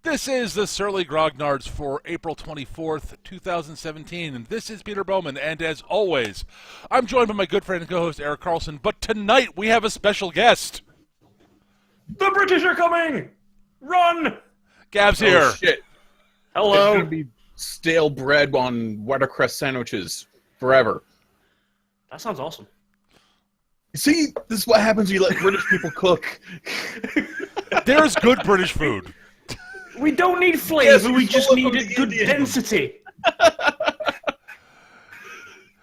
This is the Surly Grognards for April 24th, 2017, and this is Peter Bowman, and as always, I'm joined by my good friend and co-host Eric Carlson, but tonight we have a special guest. The British are coming! Run! Gav's here. Oh, shit. Hello. It's going to be stale bread on watercress sandwiches forever. That sounds awesome. See, this is what happens when you let British people cook. There's good British food. We don't need flavor, Yes, we just need the good Indian. density.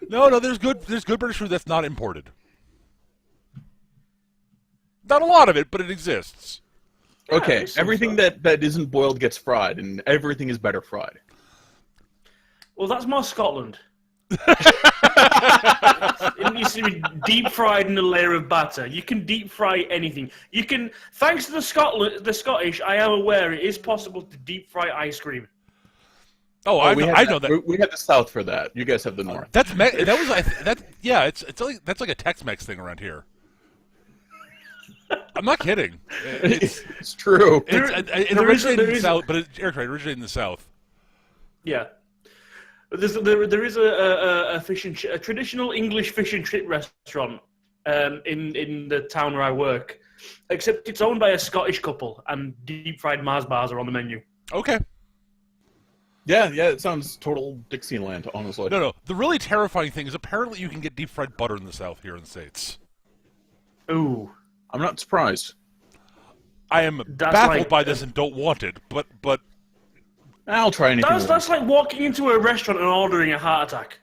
No, there's good British food that's not imported. Not a lot of it, but it exists. Okay, there's some everything stuff. that isn't boiled gets fried, and everything is better fried. Well, that's more Scotland. It needs to be deep fried in a layer of batter. You can deep fry anything. You can, thanks to the Scottish, I am aware it is possible to deep fry ice cream. Oh, I know that. We have the South for that. You guys have the North. That's that's like a Tex-Mex thing around here. I'm not kidding. It's true. It originated in the South, but it originated in the South. Yeah. There is a traditional English fish and chip restaurant in the town where I work, except it's owned by a Scottish couple, and deep fried Mars bars are on the menu. Okay. Yeah, it sounds total Dixieland, honestly. No. The really terrifying thing is apparently you can get deep fried butter in the South here in the States. Ooh. I'm not surprised. I am baffled by this and don't want it, but I'll try anything. That's like walking into a restaurant and ordering a heart attack.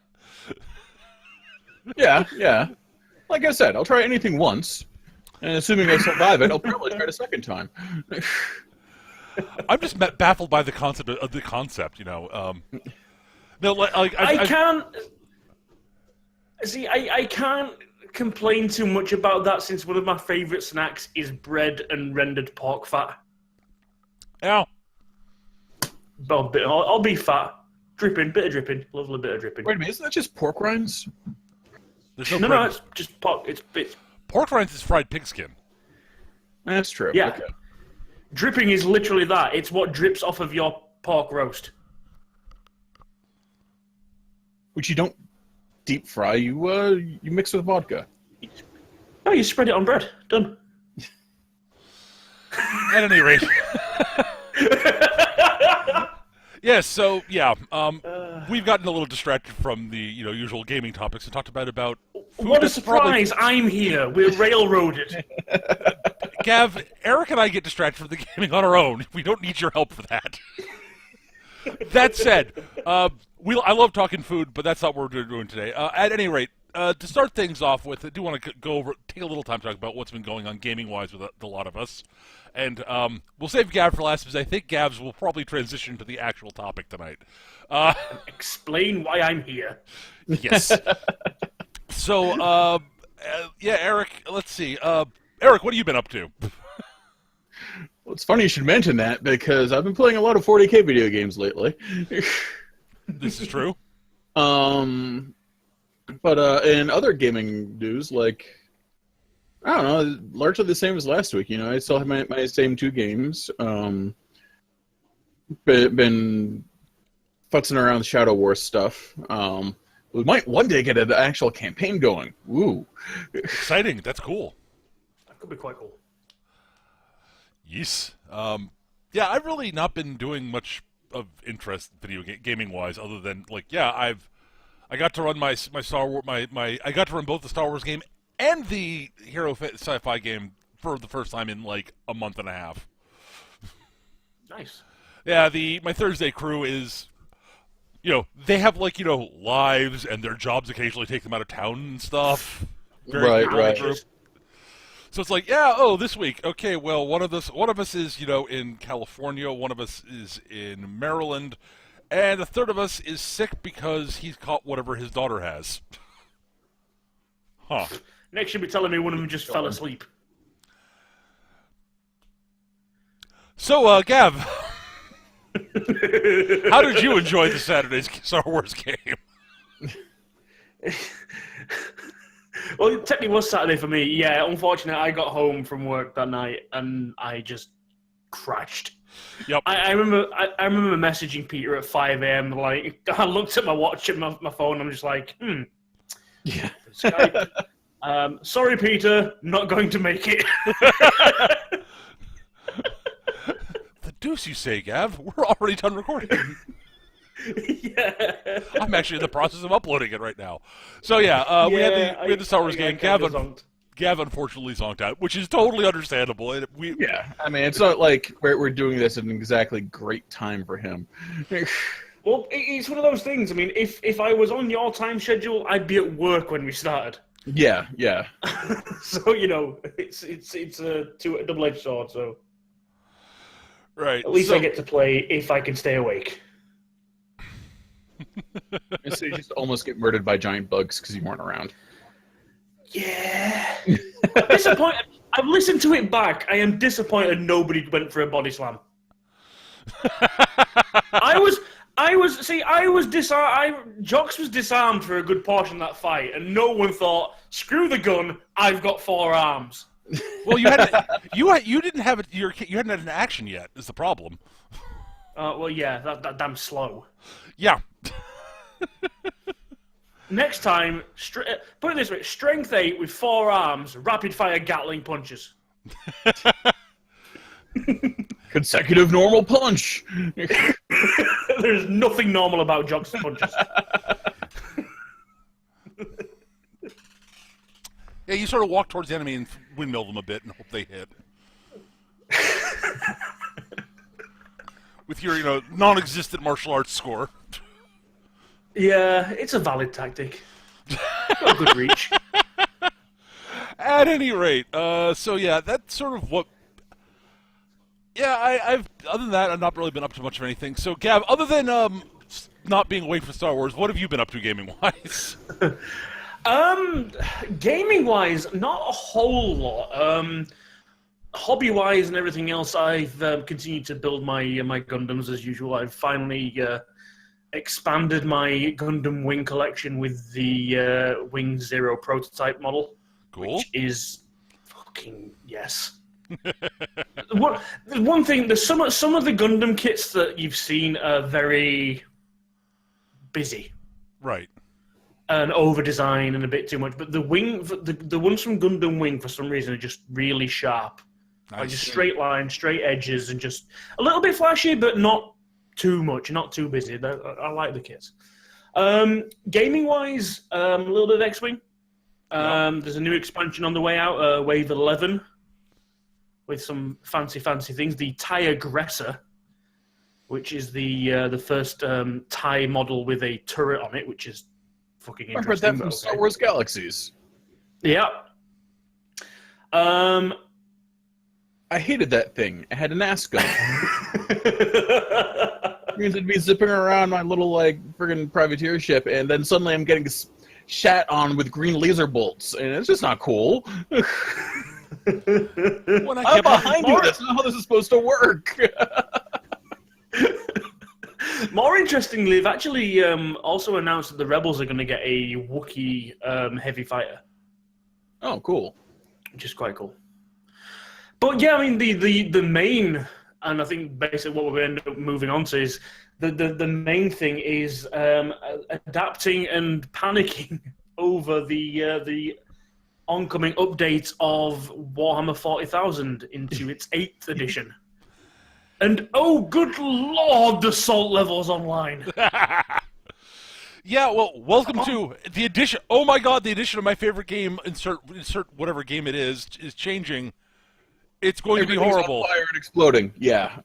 Yeah. Like I said, I'll try anything once, and assuming I survive it, I'll probably try it a second time. I'm just baffled by the concept. You know, no, I can't see. I can't complain too much about that since one of my favourite snacks is bread and rendered pork fat. Ow. I'll be fat. Dripping, bit of dripping. Lovely bit of dripping. Wait a minute, isn't that just pork rinds? There's No, it's just pork. It's pork rinds is fried pigskin. That's true. Yeah. Okay. Dripping is literally that. It's what drips off of your pork roast. Which you don't deep fry. You mix with vodka. Oh, you spread it on bread. Done. At any rate. Yes, so we've gotten a little distracted from the usual gaming topics and talked about food. What a surprise! I'm here. We're railroaded. Gav, Eric and I get distracted from the gaming on our own. We don't need your help for that. That said, I love talking food, but that's not what we're doing today. At any rate, to start things off with, I do want to take a little time to talk about what's been going on gaming-wise with a lot of us. And we'll save Gav for last, because I think Gav's will probably transition to the actual topic tonight. Explain why I'm here. Yes. So, Eric, let's see. Eric, what have you been up to? Well, it's funny you should mention that, because I've been playing a lot of 40K video games lately. This is true. But in other gaming news, like, I don't know, largely the same as last week. I still have my same two games. Been futzing around the Shadow Wars stuff. We might one day get an actual campaign going. Woo. Exciting. That's cool. That could be quite cool. Yes. I've really not been doing much of interest video gaming wise, other than I got to run my Star Wars I got to run both the Star Wars game and the Hero Sci-Fi game for the first time in a month and a half. Nice. Yeah, my Thursday crew is, they have lives and their jobs occasionally take them out of town and stuff. Right. Group. So it's this week. Okay, well, one of us is, in California, one of us is in Maryland, and a third of us is sick because he's caught whatever his daughter has. Huh. Next you'll be telling me one of them just fell asleep. So, Gav, how did you enjoy the Saturday's Star Wars game? Well, it technically was Saturday for me. Yeah, unfortunately, I got home from work that night and I just crashed. Yep. I remember messaging Peter at 5 a.m. Like, I looked at my watch and my phone. I'm just like, Yeah. Skype. Sorry, Peter, not going to make it. The deuce you say, Gav? We're already done recording. Yeah. I'm actually in the process of uploading it right now. So yeah, we had the Star Wars game. Gav unfortunately zonked out, which is totally understandable. And Yeah, I mean, it's not like we're doing this at an exactly great time for him. Well, it's one of those things. I mean, if I was on your time schedule, I'd be at work when we started. Yeah. So, you know, it's a double-edged sword, so... Right. At least I get to play if I can stay awake. So you just almost get murdered by giant bugs because you weren't around. Yeah. I'm disappointed. I've listened to it back. I am disappointed nobody went for a body slam. Jox was disarmed for a good portion of that fight, and no one thought, screw the gun, I've got 4 arms. Well, you hadn't have it. You hadn't had an action yet. Is the problem? Well, yeah, that damn slow. Yeah. Next time, put it this way: strength 8 with 4 arms, rapid fire Gatling punches. Consecutive normal punch. There's nothing normal about Jox's punches. Yeah, you sort of walk towards the enemy and windmill them a bit and hope they hit. With your, non-existent martial arts score. Yeah, it's a valid tactic. Got a good reach. At any rate, so yeah, that's sort of what... Yeah, I've other than that, I've not really been up to much of anything. So, Gav, other than not being awake for Star Wars, what have you been up to gaming-wise? Gaming-wise, not a whole lot. Hobby-wise and everything else, I've continued to build my Gundams as usual. I've finally expanded my Gundam Wing collection with the Wing Zero prototype model. Cool. Which is fucking yes. One thing, there's some of the Gundam kits that you've seen are very busy. Right. And over-design and a bit too much. But the ones from Gundam Wing, for some reason, are just really sharp. Like just straight lines, straight edges, and just a little bit flashy, but not too much, not too busy. I like the kits. Gaming-wise, a little bit of X-Wing. There's a new expansion on the way out, Wave 11, with some fancy things. The TIE Aggressor, which is the first TIE model with a turret on it, which is fucking interesting. I heard that from Star Wars Galaxies. Yeah. I hated that thing. It had an ass gun. Means I'd be zipping around my little friggin' privateer ship, and then suddenly I'm getting shat on with green laser bolts, and it's just not cool. I'm behind you. That's not how this is supposed to work. More interestingly, they've actually also announced that the Rebels are going to get a Wookiee heavy fighter. Oh, cool. Which is quite cool. But yeah, I mean, the main, and I think basically what we're going to end up moving on to is the main thing is adapting and panicking over the oncoming update of Warhammer 40,000 into its 8th edition. And oh, good lord, the salt levels online. Yeah, well, welcome to the edition. Oh my god, the edition of my favorite game, insert whatever game it is changing. It's going to be horrible. On fire and exploding. Yeah.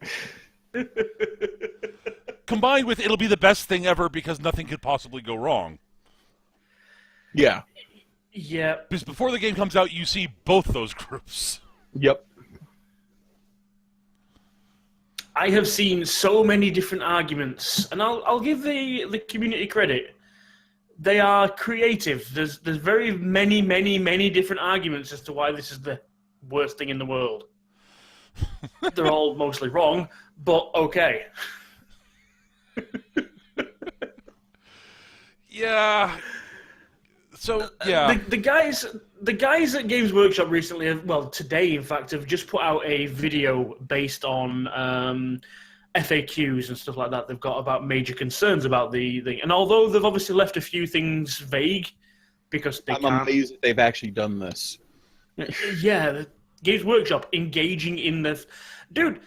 Combined with it'll be the best thing ever because nothing could possibly go wrong. Yeah. Yeah. Because before the game comes out, you see both those groups. Yep. I have seen so many different arguments, and I'll give the community credit. They are creative. There's very many different arguments as to why this is the worst thing in the world. They're all mostly wrong, but okay. Yeah. So yeah, the guys at Games Workshop recently, today in fact, have just put out a video based on FAQs and stuff like that they've got about major concerns about the thing. And although they've obviously left a few things vague because I'm amazed that they've actually done this. Yeah, the Games Workshop engaging in the... Dude,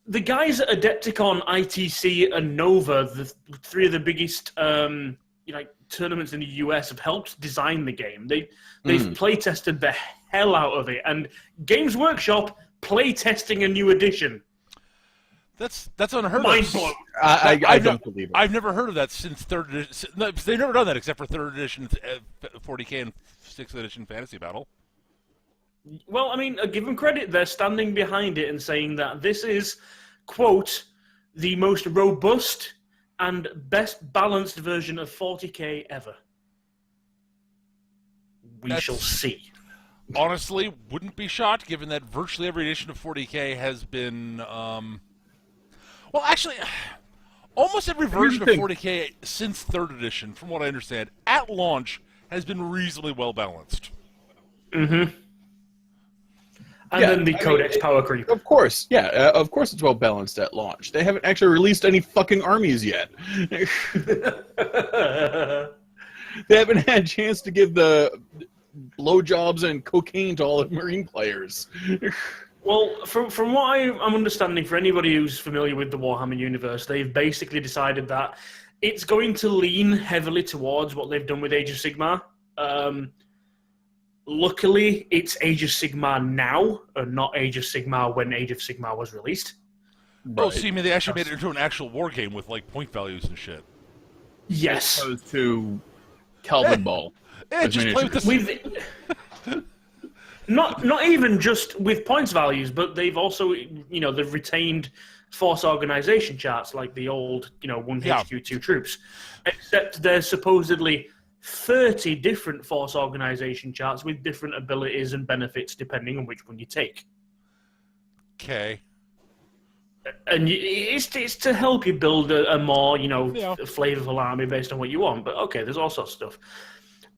the guys at Adepticon, ITC, and Nova, the three of the biggest tournaments in the US, have helped design the game. They've play-tested the hell out of it. And Games Workshop play-testing a new edition. That's unheard Mind of. blown. I don't believe it. I've never heard of that since third edition. No, they've never done that except for third edition 40K and 6th edition Fantasy Battle. Well, I mean, give them credit. They're standing behind it and saying that this is, quote, the most robust and best balanced version of 40K ever. We shall see. Honestly, wouldn't be shocked given that virtually every edition of 40K has been... Well, actually, almost every version of 40K since 3rd edition, from what I understand, at launch, has been reasonably well balanced. Mm-hmm. And then the Codex power creep. Of course, yeah. Of course it's well balanced at launch. They haven't actually released any fucking armies yet. They haven't had a chance to give the blowjobs and cocaine to all the Marine players. Well, from what I'm understanding, for anybody who's familiar with the Warhammer universe, they've basically decided that it's going to lean heavily towards what they've done with Age of Sigmar. Luckily, it's Age of Sigmar now, and not Age of Sigmar when Age of Sigmar was released. Oh, so you mean they actually made it into an actual war game with like point values and shit? Yes. As opposed to Calvin Ball. Just play with Not even just with points values, but they've also, they've retained force organization charts like the old, 1 HQ, 2 troops. Except there's supposedly 30 different force organization charts with different abilities and benefits depending on which one you take. Okay. And it's to help you build a more, flavorful army based on what you want. But okay, there's all sorts of stuff.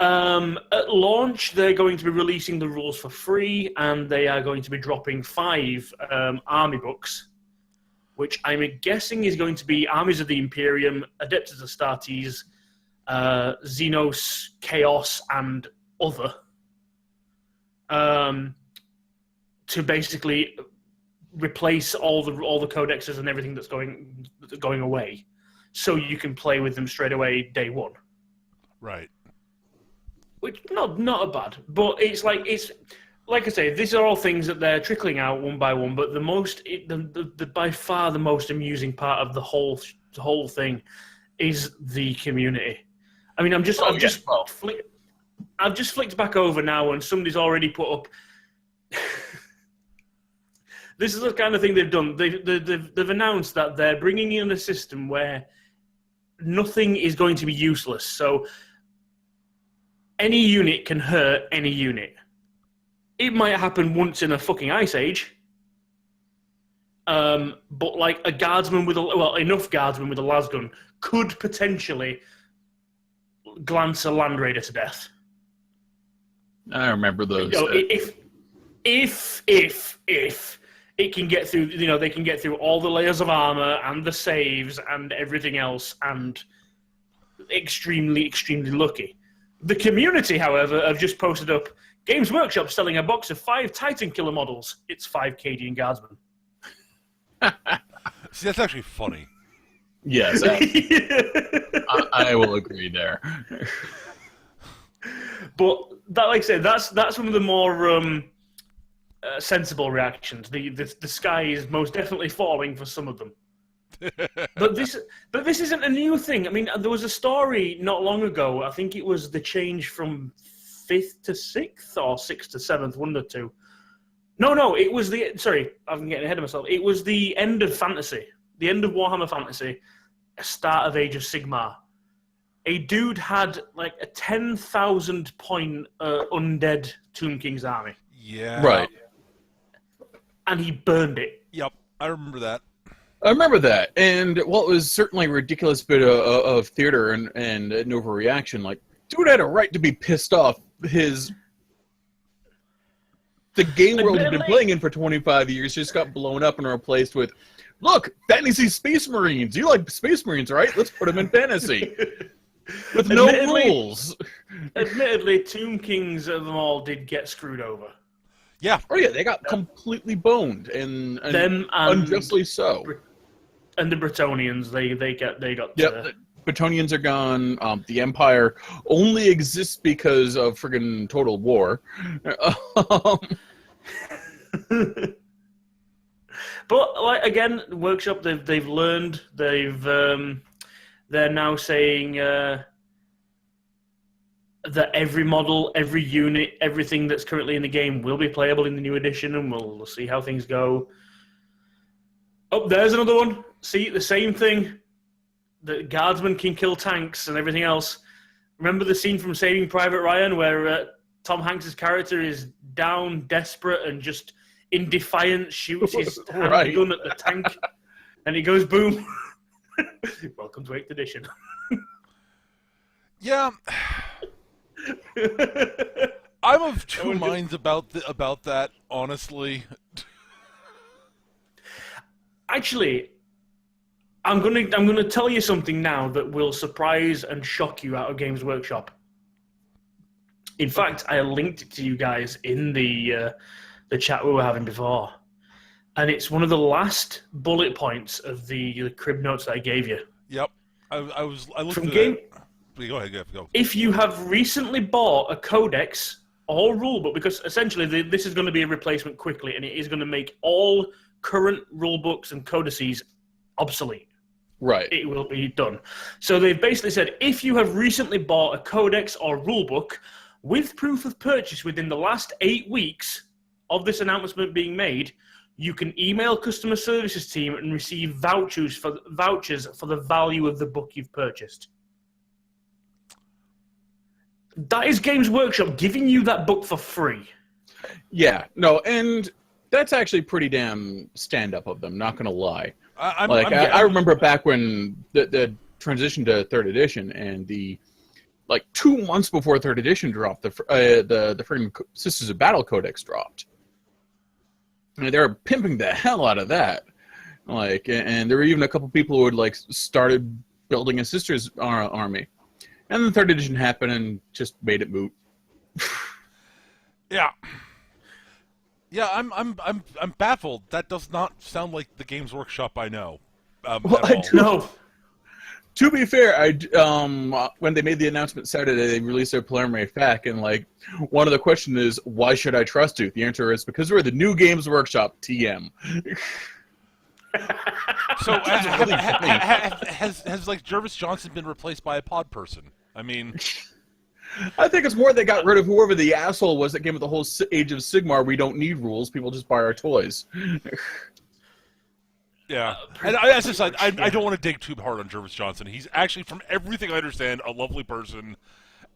At launch, they're going to be releasing the rules for free, and they are going to be dropping 5 army books, which I'm guessing is going to be Armies of the Imperium, Adeptus Astartes, Xenos, Chaos, and Other, to basically replace all the codexes and everything that's going away, so you can play with them straight away day one. Right. Which not a bad, but it's like I say, these are all things that they're trickling out one by one. But the by far the most amusing part of the whole thing is the community. I mean, I've just flicked back over now, and somebody's already put up. This is the kind of thing they've done. They've announced that they're bringing in a system where nothing is going to be useless. So any unit can hurt any unit. It might happen once in a fucking ice age. But like a guardsman enough guardsmen with a lasgun could potentially glance a land raider to death. I remember those. If it can get through, they can get through all the layers of armor and the saves and everything else, and extremely, extremely lucky. The community, however, have just posted up Games Workshop selling a box of 5 Titan Killer models. It's 5 Cadian Guardsmen. See, that's actually funny. Yes, I will agree there. But that, like I said, that's one of the more sensible reactions. The sky is most definitely falling for some of them. But this isn't a new thing. I mean, there was a story not long ago. I think it was the change from 5th to 6th or 6th to 7th, one of the two. No, it was sorry, I'm getting ahead of myself. It was the end of Fantasy, the end of Warhammer Fantasy, start of Age of Sigmar. A dude had like a 10,000 point undead Tomb King's army. Yeah. Right. And he burned it. Yep, I remember that. I remember that, and, it was certainly a ridiculous bit of theater and an overreaction. Like, Dude had a right to be pissed off. The game world he'd been playing in for 25 years just got blown up and replaced with, look, fantasy Space Marines. You like Space Marines, right? Let's put them in fantasy. With no rules. Admittedly, Tomb Kings of them all did get screwed over. Yeah. Oh yeah, they got completely boned, and them and unjustly so. And the Bretonnians, they got. Yep, the Bretonnians are gone. The Empire only exists because of friggin' Total War. But like again, Workshop they've learned. They're now saying that every model, every unit, everything that's currently in the game will be playable in the new edition, and we'll see how things go. Oh, there's another one. See, the same thing. The guardsmen can kill tanks and everything else. Remember the scene from Saving Private Ryan where Tom Hanks' character is down, desperate, and just in defiance shoots his handgun at the tank, and he goes boom. Welcome to 8th edition. Yeah. I'm of two minds about that, honestly. Actually, I'm gonna tell you something now that will surprise and shock you out of Games Workshop. In fact, I linked it to you guys in the chat we were having before, and it's one of the last bullet points of the crib notes that I gave you. Yep, I looked from at game. Go ahead, go. If you have recently bought a codex or rulebook, because essentially this is going to be a replacement quickly, and it is going to make all current rulebooks and codices obsolete. Right. It will be done. So they've basically said, if you have recently bought a codex or rulebook with proof of purchase within the last 8 weeks of this announcement being made, you can email customer services team and receive vouchers for the value of the book you've purchased. That is Games Workshop giving you that book for free. Yeah, no, and that's actually pretty damn stand-up of them, not going to lie. I remember back when the transition to 3rd edition, and 2 months before 3rd edition dropped, the freaking Sisters of Battle Codex dropped. I mean, they were pimping the hell out of that. And there were even a couple people who had started building a Sisters army. And then 3rd edition happened and just made it moot. Yeah. Yeah, I'm baffled. That does not sound like the Games Workshop I know. No. To be fair, when they made the announcement Saturday, they released their preliminary FAQ, and one of the questions is, why should I trust you? The answer is, because we're the new Games Workshop, TM. So has Jervis Johnson been replaced by a pod person? I mean, I think it's more they got rid of whoever the asshole was that came with the whole Age of Sigmar. We don't need rules. People just buy our toys. Yeah. And as I said, I don't want to dig too hard on Jervis Johnson. He's actually, from everything I understand, a lovely person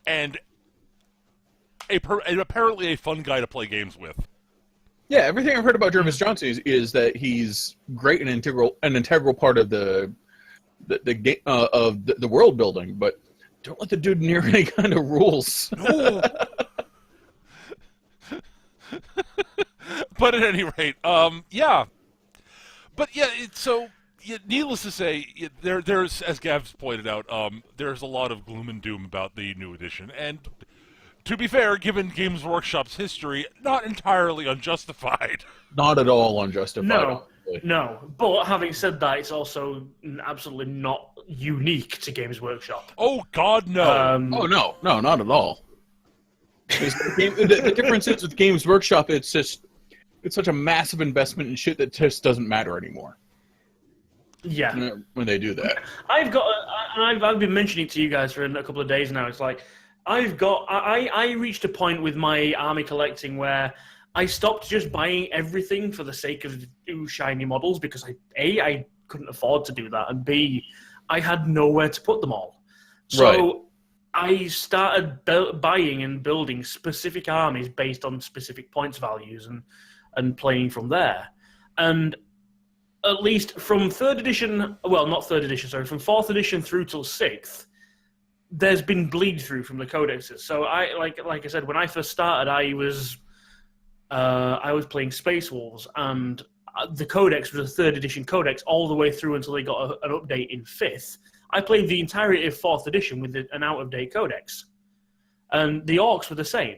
and apparently a fun guy to play games with. Yeah, everything I've heard about Jervis Johnson is that he's great and an integral part of the world building, but don't let the dude near any kind of rules. No. But at any rate, yeah. But yeah, needless to say, there's, as Gav's pointed out, there's a lot of gloom and doom about the new edition, and to be fair, given Games Workshop's history, not entirely unjustified. Not at all unjustified. No. But having said that, it's also absolutely not unique to Games Workshop. Oh, God, no. No, not at all. The difference is with Games Workshop, it's such a massive investment in shit that just doesn't matter anymore. Yeah. When they do that. I've been mentioning it to you guys for a couple of days now. It's like, I reached a point with my army collecting where I stopped just buying everything for the sake of shiny models because I couldn't afford to do that, and B, I had nowhere to put them all. So right. I started buying and building specific armies based on specific points values and playing from there. And at least from 3rd edition, well, not 3rd edition, sorry, from 4th edition through till 6th, there's been bleed through from the codexes. So I like I said, when I first started, I was playing Space Wolves, and the codex was a 3rd edition codex all the way through until they got an update in 5th. I played the entirety of 4th edition with an out-of-date codex, and the orcs were the same.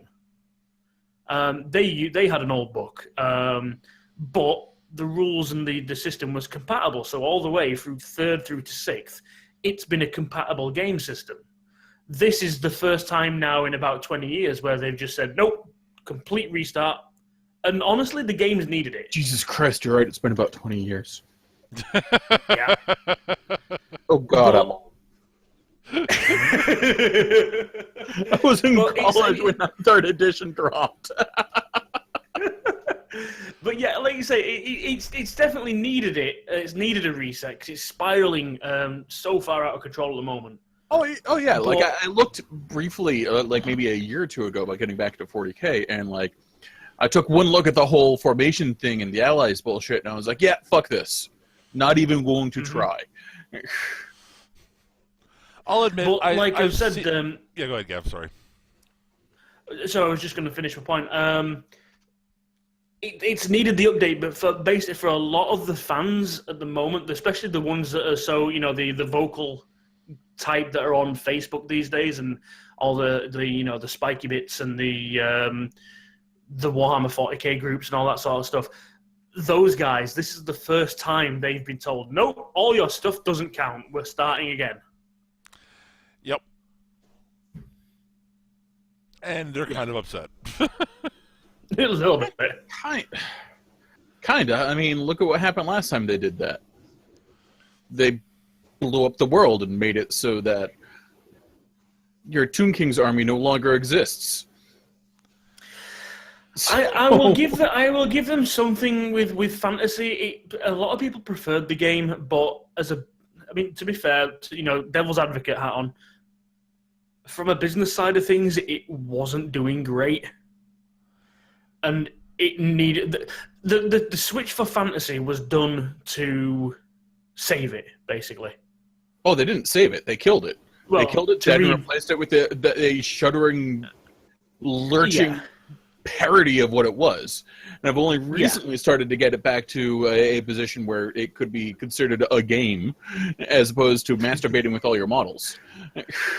They had an old book, but the rules and the system was compatible. So all the way through 3rd through to 6th, it's been a compatible game system. This is the first time now in about 20 years where they've just said, nope, complete restart. And honestly, the game's needed it. Jesus Christ, you're right. It's been about 20 years. Yeah. Oh, God. I was in college when that 3rd edition dropped. But yeah, like you say, it's definitely needed it. It's needed a reset because it's spiraling so far out of control at the moment. Oh yeah. Like I looked briefly, like maybe a year or two ago, about getting back to 40K, and like I took one look at the whole formation thing and the allies bullshit, and I was like, yeah, fuck this. Not even going to try. I'll admit, but I've said, yeah, go ahead, Gav. Sorry. So I was just going to finish my point. It's needed the update, but basically for a lot of the fans at the moment, especially the ones that are so the vocal type that are on Facebook these days, and all the spiky bits and the Warhammer 40K groups and all that sort of stuff. Those guys, this is the first time they've been told, nope, all your stuff doesn't count. We're starting again. Yep. And they're kind of upset. A little bit. Kinda. I mean, look at what happened last time they did that. They blew up the world and made it so that your Tomb King's army no longer exists. I will give them something with fantasy. A lot of people preferred the game, but to be fair, devil's advocate hat on. From a business side of things, it wasn't doing great, and it needed the switch for fantasy was done to save it, basically. Oh, they didn't save it; they killed it. Well, they killed it dead and replaced it with a shuddering, lurching parody of what it was. And I've only recently started to get it back to a position where it could be considered a game, as opposed to masturbating with all your models.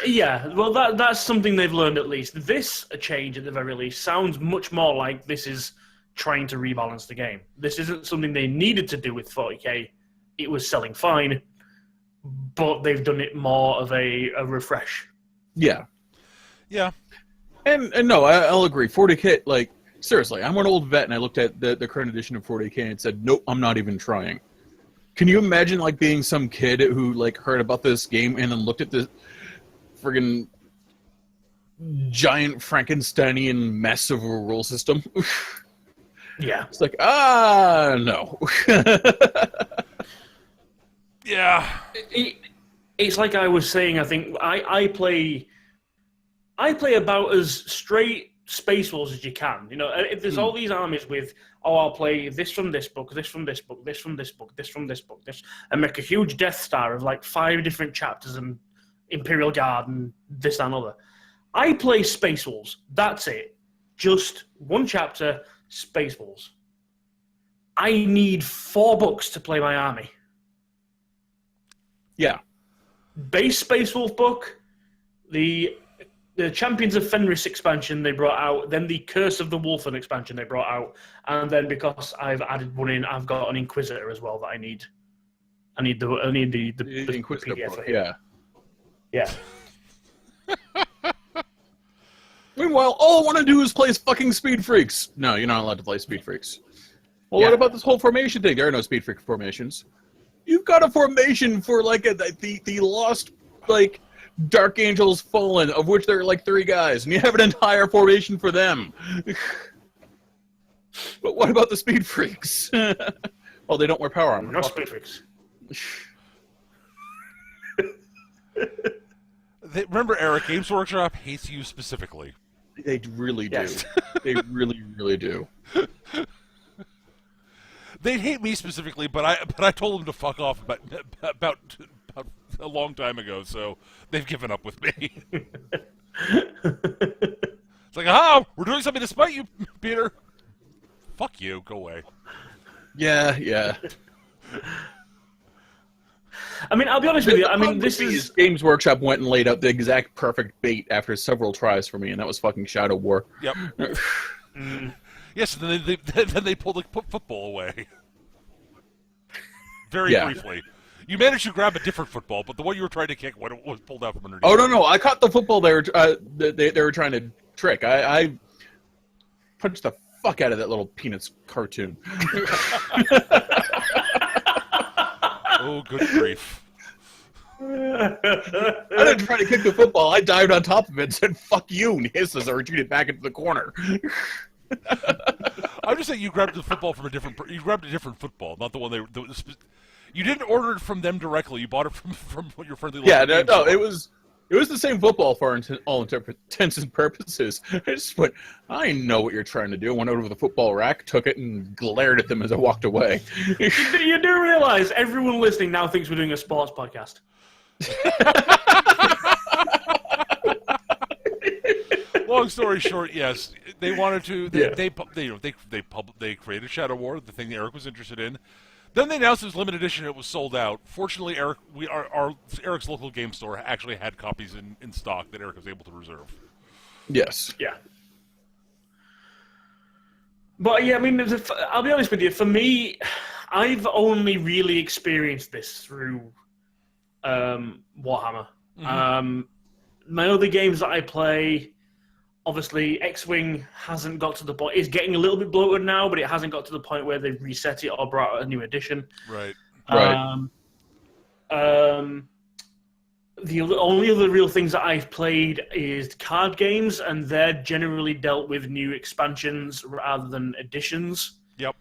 Yeah, well, that's something they've learned at least. This change, at the very least, sounds much more like this is trying to rebalance the game. This isn't something they needed to do with 40K. It was selling fine, but they've done it more of a refresh. Yeah. Yeah. And no, I'll agree. 40K, like, seriously, I'm an old vet, and I looked at the current edition of 40K and said, nope, I'm not even trying. Can you imagine, like, being some kid who, like, heard about this game and then looked at this friggin' giant Frankensteinian mess of a rule system? Yeah. It's like, no. Yeah. It's like I was saying, I think I play about as straight Space Wars as you can. If there's all these armies with, I'll play this from this book, this from this book, this from this book, this from this book, this, and make a huge Death Star of like 5 different chapters and Imperial Guard and this and other. I play Space Wars. That's it. Just one chapter, Space Wars. I need 4 books to play my army. Yeah. Base Space Wolf book, the Champions of Fenris expansion they brought out, then the Curse of the Wolfen expansion they brought out, and then because I've added one in, I've got an Inquisitor as well that I need. I need the Inquisitor PDF book, for him. Yeah. Meanwhile, all I want to do is play fucking Speed Freaks. No, you're not allowed to play Speed Freaks. Well, what about this whole formation thing? There are no Speed Freak formations. You've got a formation for like the lost like Dark Angels Fallen, of which there are like 3 guys, and you have an entire formation for them. But what about the Speed Freaks? Well, they don't wear power armor. No Speed Freaks. Remember, Eric, Games Workshop hates you specifically. They really do. Yes. They really, really do. They hate me specifically, but I told them to fuck off about a long time ago, so they've given up with me. It's like, we're doing something to spite you, Peter. Fuck you, go away. Yeah. I mean, I'll be honest with you. I mean, this is Games Workshop went and laid out the exact perfect bait after several tries for me, and that was fucking Shadow War. Yep. Yes, and then they pulled the football away. Very briefly. You managed to grab a different football, but the one you were trying to kick was pulled out from underneath. Oh no! I caught the football they were trying to trick. I punched the fuck out of that little Peanuts cartoon. Oh, good grief. I didn't try to kick the football. I dived on top of it and said, fuck you, and hissed as I retreated back into the corner. I'm just saying you grabbed the football from you grabbed a different football, not the one you didn't order it from them directly. You bought it from your friendly local game store. It was the same football for all intents and purposes. I just went, I know what you're trying to do. I went over to the football rack, took it, and glared at them as I walked away. You do realize everyone listening now thinks we're doing a sports podcast. Long story short, yes, they wanted to. They created Shadow War, the thing that Eric was interested in. Then they announced it was limited edition. It was sold out. Fortunately, Eric's local game store actually had copies in stock that Eric was able to reserve. Yes. Yeah. But yeah, I mean, I'll be honest with you. For me, I've only really experienced this through Warhammer. Mm-hmm. My other games that I play, obviously, X-Wing hasn't got to the point. It's getting a little bit bloated now, but it hasn't got to the point where they've reset it or brought out a new edition. Right. The only other real things that I've played is card games, and they're generally dealt with new expansions rather than editions. Yep.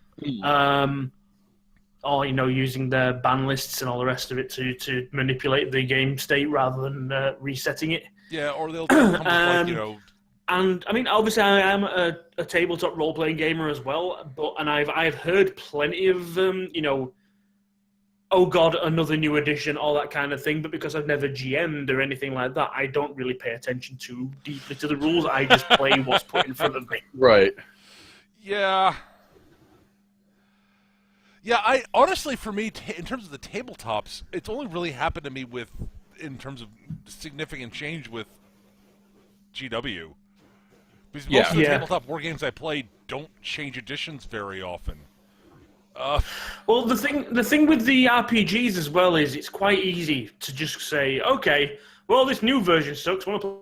Or, using their ban lists and all the rest of it to manipulate the game state rather than resetting it. Yeah, or they'll come with, And I mean, obviously, I am a tabletop role-playing gamer as well. And I've heard plenty of oh god, another new edition, all that kind of thing. But because I've never GM'd or anything like that, I don't really pay attention too deeply to the rules. I just play what's put in front of me. Right. Yeah. Yeah, I honestly, for me, in terms of the tabletops, it's only really happened to me in terms of significant change with GW. Because most of the tabletop war games I play don't change editions very often. Well, the thing with the RPGs as well is it's quite easy to just say, okay, well, this new version sucks. Want to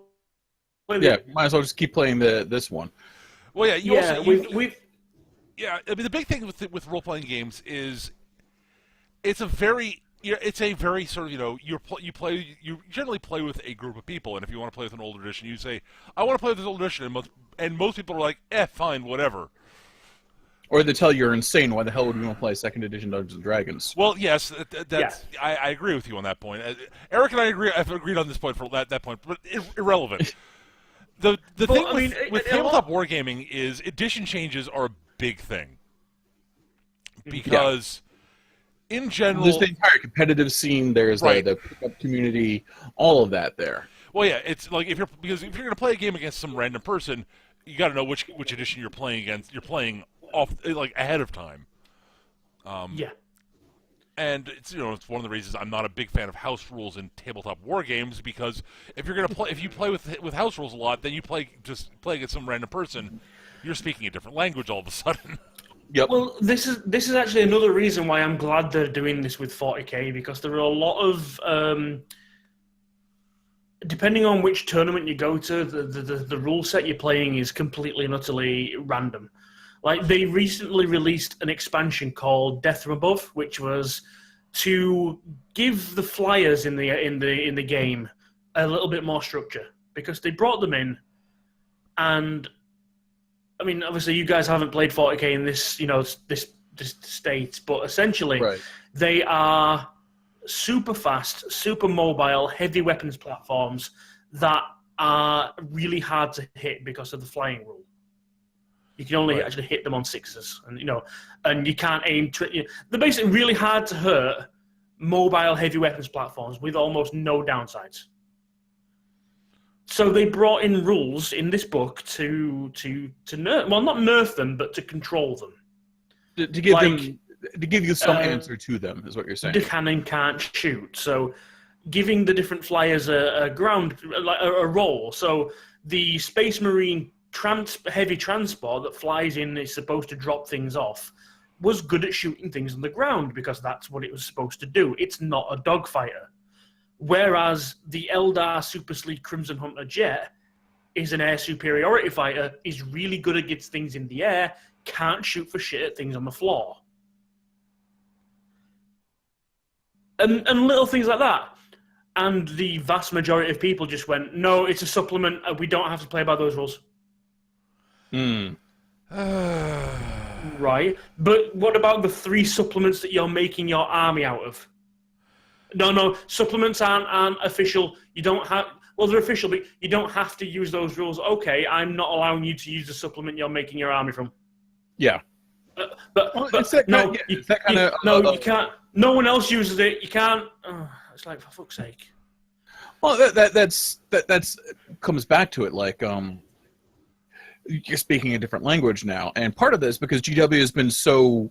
play might as well just keep playing this one. Well, yeah, yeah, I mean, the big thing with role-playing games is it's a very sort of, you generally play with a group of people, and if you want to play with an older edition, you say, I want to play with this older edition, and most people are like, fine, whatever. Or they tell you you're insane, why the hell would we want to play second edition Dungeons & Dragons? Well, yes, I agree with you on that point. Eric and I've agreed on this point for that point, but irrelevant. The thing with tabletop wargaming is edition changes are a big thing. Because in general, there's the entire competitive scene, there's the pickup community, all of that there. Well, yeah, it's like if you're going to play a game against some random person, you got to know which edition you're playing against. You're playing off ahead of time. And it's it's one of the reasons I'm not a big fan of house rules in tabletop war games, because if you play with house rules a lot, then you play against some random person, you're speaking a different language all of a sudden. Yep. Well, this is actually another reason why I'm glad they're doing this with 40k, because there are a lot of depending on which tournament you go to, the rule set you're playing is completely and utterly random. Like, they recently released an expansion called Death from Above, which was to give the flyers in the game a little bit more structure, because they brought them in, and I mean, obviously, you guys haven't played 40k in this this state, but essentially, they are super fast, super mobile, heavy weapons platforms that are really hard to hit because of the flying rule. You can only actually hit them on sixes, and and you can't aim. They're basically really hard to hurt, mobile heavy weapons platforms with almost no downsides. So they brought in rules in this book to nerf, well, not nerf them, but to control them. To give them, to give you some answer to them, is what you're saying. The cannon can't shoot, so giving the different flyers a role. So the Space Marine heavy transport that flies in is supposed to drop things off, was good at shooting things on the ground because that's what it was supposed to do. It's not a dogfighter. Whereas the Eldar Super Sleek Crimson Hunter jet is an air superiority fighter, is really good at getting things in the air, can't shoot for shit at things on the floor. And little things like that. And the vast majority of people just went, no, it's a supplement, we don't have to play by those rules. Right. But what about the 3 supplements that you're making your army out of? No, supplements aren't official. You don't have... Well, they're official, but you don't have to use those rules. Okay, I'm not allowing you to use the supplement you're making your army from. Yeah. You can't. No one else uses it. You can't... it's like, for fuck's sake. Well, that's comes back to it, like, you're speaking a different language now, and part of this because GW has been so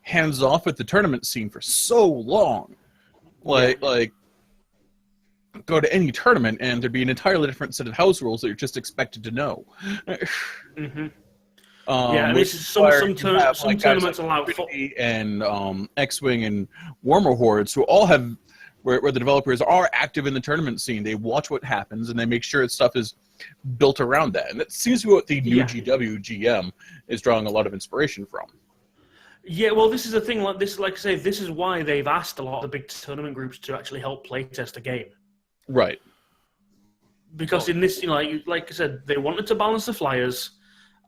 hands off at the tournament scene for so long. Like go to any tournament and there'd be an entirely different set of house rules that you're just expected to know. Mm-hmm. Some tournaments allow and X-Wing and Warhammer Hordes, who all have where the developers are active in the tournament scene. They watch what happens and they make sure that stuff is built around that. And that seems to be what the new GM is drawing a lot of inspiration from. Yeah, well, this is the thing. Like I say, this is why they've asked a lot of the big tournament groups to actually help playtest the game. Right. Because in this, like I said, they wanted to balance the flyers.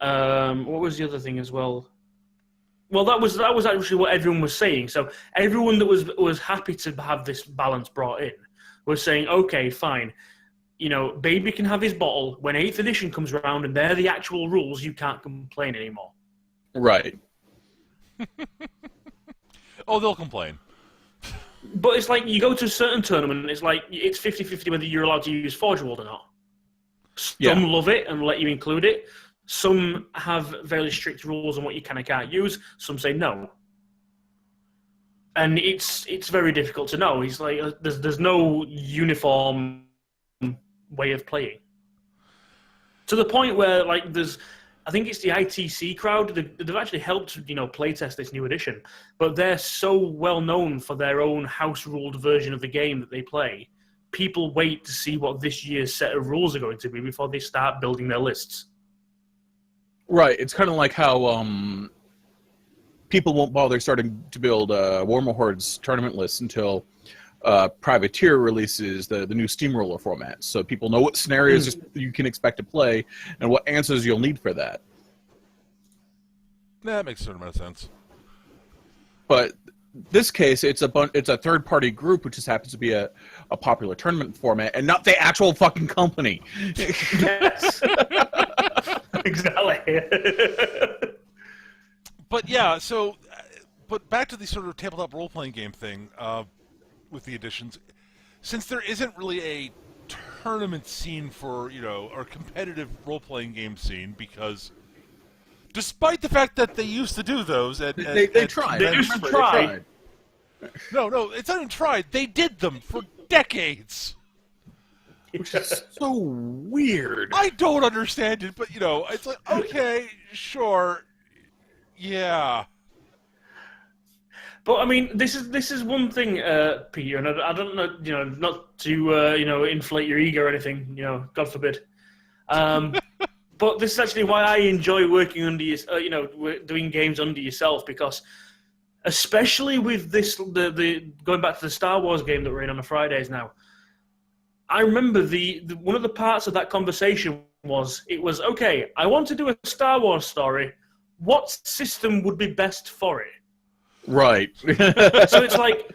What was the other thing as well? Well, that was actually what everyone was saying. So everyone that was happy to have this balance brought in was saying, okay, fine. Baby can have his bottle. When 8th edition comes around and they're the actual rules, you can't complain anymore. Right. Oh, they'll complain. But it's like you go to a certain tournament, it's like it's 50-50 whether you're allowed to use Forge World or not. Some love it and let you include it. Some have very strict rules on what you can and can't use. Some say no. And it's very difficult to know. It's like there's no uniform way of playing. To the point where I think it's the ITC crowd. They've actually helped, playtest this new edition, but they're so well known for their own house-ruled version of the game that they play. People wait to see what this year's set of rules are going to be before they start building their lists. Right. It's kind of like how people won't bother starting to build Warhammer Hordes tournament lists until Privateer releases the new Steamroller format, so people know what scenarios you can expect to play and what answers you'll need for that. That makes a certain amount of sense. But this case, it's a third-party group which just happens to be a popular tournament format and not the actual fucking company. Yes. Exactly. But yeah, but back to the sort of tabletop role-playing game thing. With the editions, since there isn't really a tournament scene for, or competitive role-playing game scene, because despite the fact that they used to do those, they tried. They used to try. No, it's not even tried. They did them for decades. Which is so weird. I don't understand it, but, it's like, okay, sure, yeah. But I mean, this is one thing, Peter, and I don't know, not to inflate your ego or anything, God forbid. But this is actually why I enjoy working under doing games under yourself, because especially with this, the going back to the Star Wars game that we're in on the Fridays now. I remember the one of the parts of that conversation was okay. I want to do a Star Wars story. What system would be best for it? Right. So it's like,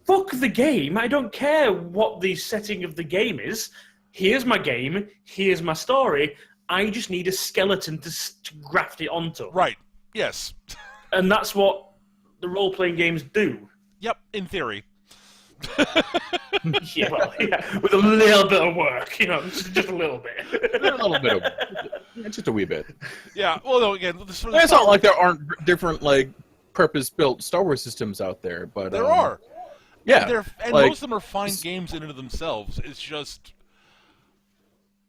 fuck the game. I don't care what the setting of the game is. Here's my game. Here's my story. I just need a skeleton to graft it onto. Right. Yes. And that's what the role-playing games do. Yep, in theory. Yeah, well, yeah, with a little bit of work, just a little bit. A little bit of, just a wee bit. Yeah, well, no, again, it's not like there aren't different, like, purpose-built Star Wars systems out there, but... There are. Yeah. And most of them are fine games in and of themselves. It's just...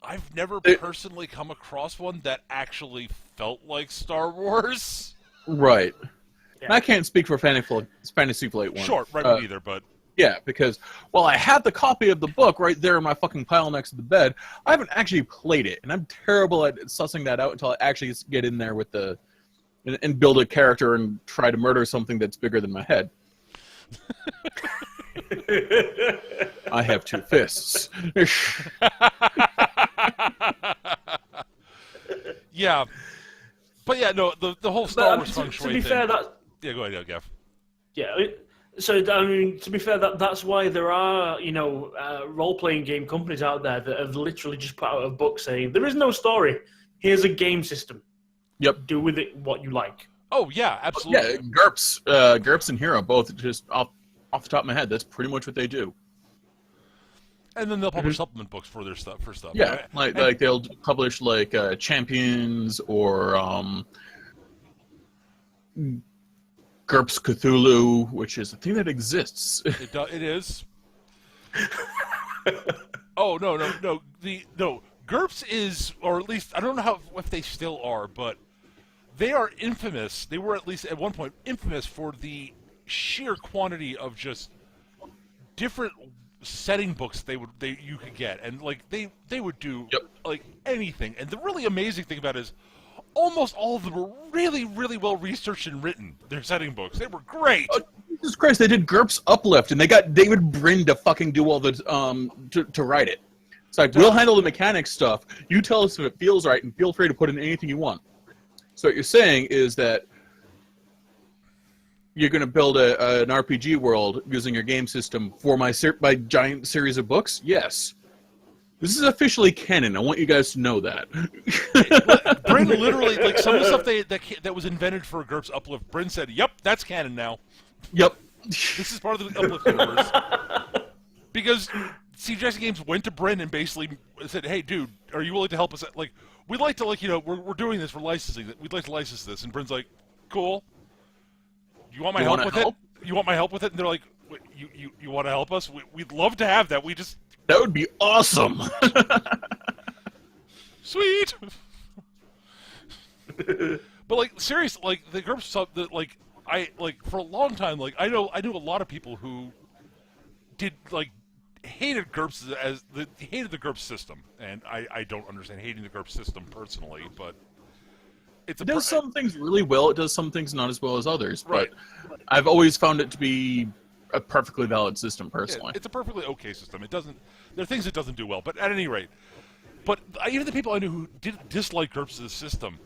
I've never personally come across one that actually felt like Star Wars. Right. Yeah. I can't speak for Fantasy Flight 1. Sure, right, me either, but... Yeah, because while I have the copy of the book right there in my fucking pile next to the bed, I haven't actually played it, and I'm terrible at sussing that out until I actually get in there with and build a character and try to murder something that's bigger than my head. I have two fists. Yeah. But yeah, no, the whole Star Wars feng shui thing... fair, that... Yeah, go ahead, Gav. Yeah, so, I mean, to be fair, that's why there are, role-playing game companies out there that have literally just put out a book saying, there is no story. Here's a game system. Yep. Do with it what you like. Oh, yeah, absolutely. Yeah, GURPS and Hero, both just off the top of my head, that's pretty much what they do. And then they'll publish supplement books for their stuff. Yeah, right? like they'll publish, like, Champions or... GURPS Cthulhu, which is a thing that exists. It is. Oh, no. GURPS is, or at least, I don't know if they still are, but they are infamous. They were at least at one point infamous for the sheer quantity of just different setting books you could get. And, like, they would do, like, anything. And the really amazing thing about it is, almost all of them were really, really well researched and written. Their setting books, they were great. Oh, Jesus Christ! They did GURPS Uplift, and they got David Brin to fucking do all the to write it. It's like, we'll handle the mechanics stuff. You tell us if it feels right, and feel free to put in anything you want. So what you're saying is that you're going to build an RPG world using your game system for my giant series of books? Yes. This is officially canon. I want you guys to know that. Bryn literally, like, some of the stuff that was invented for GURPS Uplift, Bryn said, yep, that's canon now. Yep. This is part of the Uplift universe. Because CGS Games went to Bryn and basically said, hey, dude, are you willing to help us? Like, we'd like to, like, we're doing this, we're licensing it. We'd like to license this. And Bryn's like, cool. You want my help with it? You want my help with it? And they're like, you want to help us? We'd love to have that. That would be awesome. Sweet. But, like, seriously, like, the GURPS stuff that, like, for a long time, like, I knew a lot of people who hated GURPS hated the GURPS system, and I don't understand hating the GURPS system personally, but it does some things really well. It does some things not as well as others, right. But I've always found it to be a perfectly valid system, personally. It's a perfectly okay system. There are things it doesn't do well, but at any rate, even the people I knew who did dislike GURPS as a system,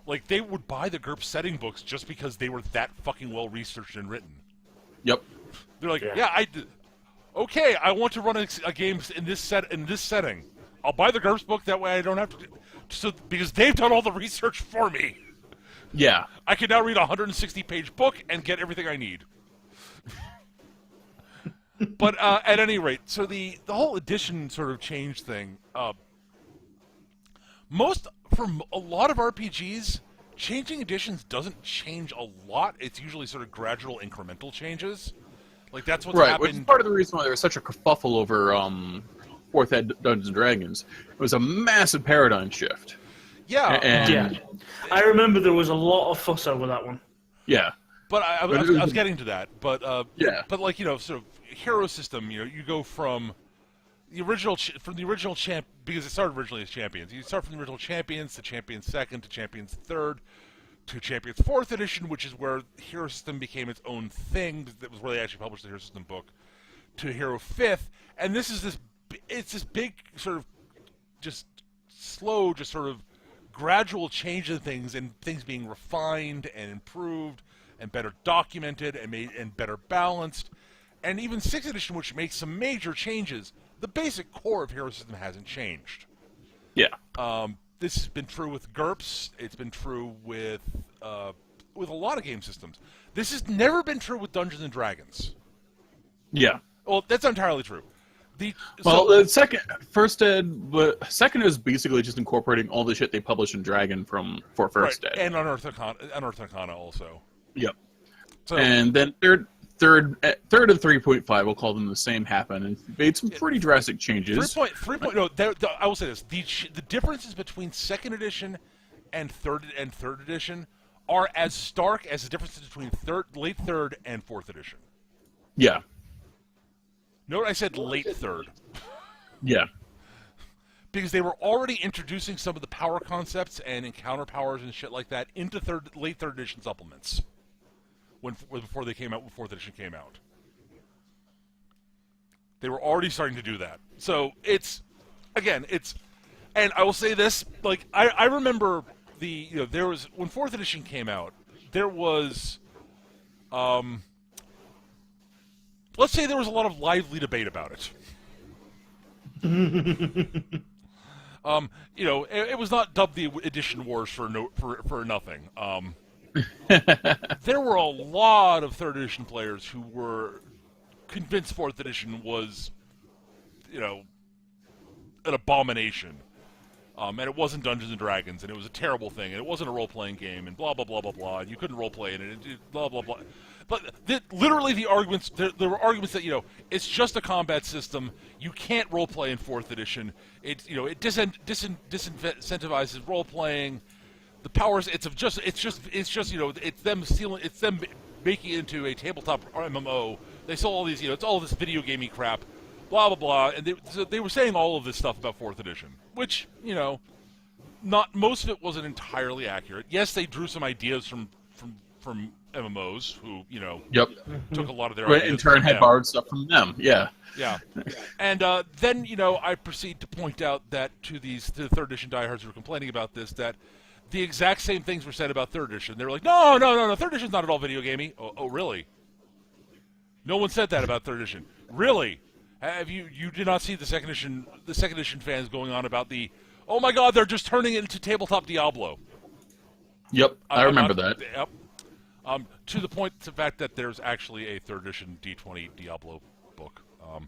like, they would buy the GURPS setting books just because they were that fucking well researched and written. Yep. They're like, okay, I want to run a game in this setting. I'll buy the GURPS book, that way I don't have to, because they've done all the research for me. Yeah. I can now read a 160-page book and get everything I need. But at any rate, so the whole edition sort of change thing, for a lot of RPGs, changing editions doesn't change a lot. It's usually sort of gradual, incremental changes. Like, that's what's happened. Which is part of the reason why there was such a kerfuffle over 4th Ed Dungeons & Dragons. It was a massive paradigm shift. Yeah. I remember there was a lot of fuss over that one. Yeah. But I was getting to that. But But, like, sort of hero system, you go from the original champ, because it started originally as champions. You start from the original champions to champions 2nd to champions 3rd to champions 4th edition, which is where hero system became its own thing. That was where they actually published the hero system book. To hero 5th, and this big sort of just slow, just sort of gradual change in things, and things being refined and improved and better documented and better balanced. And even 6th edition, which makes some major changes, the basic core of hero system hasn't changed. Yeah. This has been true with GURPS. It's been true with a lot of game systems. This has never been true with Dungeons and Dragons. Yeah. Well, that's not entirely true. The second is basically just incorporating all the shit they published in Dragon for First Ed. And Unearthed Arcana also. Yep. So, and then third and 3.5, we'll call them the same, happen and made some pretty drastic changes. 3. No, I will say this: the differences between second edition and third edition are as stark as the differences between late third and fourth edition. Yeah. Note I said late third. Yeah. Because they were already introducing some of the power concepts and encounter powers and shit like that into late third edition supplements before they came out, when fourth edition came out. They were already starting to do that. So and I will say this, like I remember there was, when fourth edition came out, there was let's say there was a lot of lively debate about it. It was not dubbed the Edition Wars for nothing. There were a lot of third edition players who were convinced fourth edition was, an abomination. And it wasn't Dungeons and Dragons, and it was a terrible thing, and it wasn't a role-playing game, and blah, blah, blah, blah, blah, and you couldn't role-play in it, and blah, blah, blah. But literally the arguments, there were arguments that, it's just a combat system, you can't role-play in 4th edition, it disincentivizes role-playing, the powers, it's them making it into a tabletop MMO, they sell all these, it's all this video gamey crap, blah, blah, blah, and they were saying all of this stuff about 4th edition, which, not most of it wasn't entirely accurate. Yes, they drew some ideas from MMOs who, took a lot of their ideas. In turn, had borrowed stuff from them. Yeah. Yeah. And then, I proceed to point out that to the 3rd edition diehards who were complaining about this, that the exact same things were said about 3rd edition. They were like, no, 3rd edition's not at all video gamey. Oh, really? No one said that about 3rd edition. Really? Have you did not see the second edition fans going on about oh my god, they're just turning it into tabletop Diablo. Yep, I remember that. Yep. To the point, the fact that there's actually a 3rd edition D20 Diablo book. Well,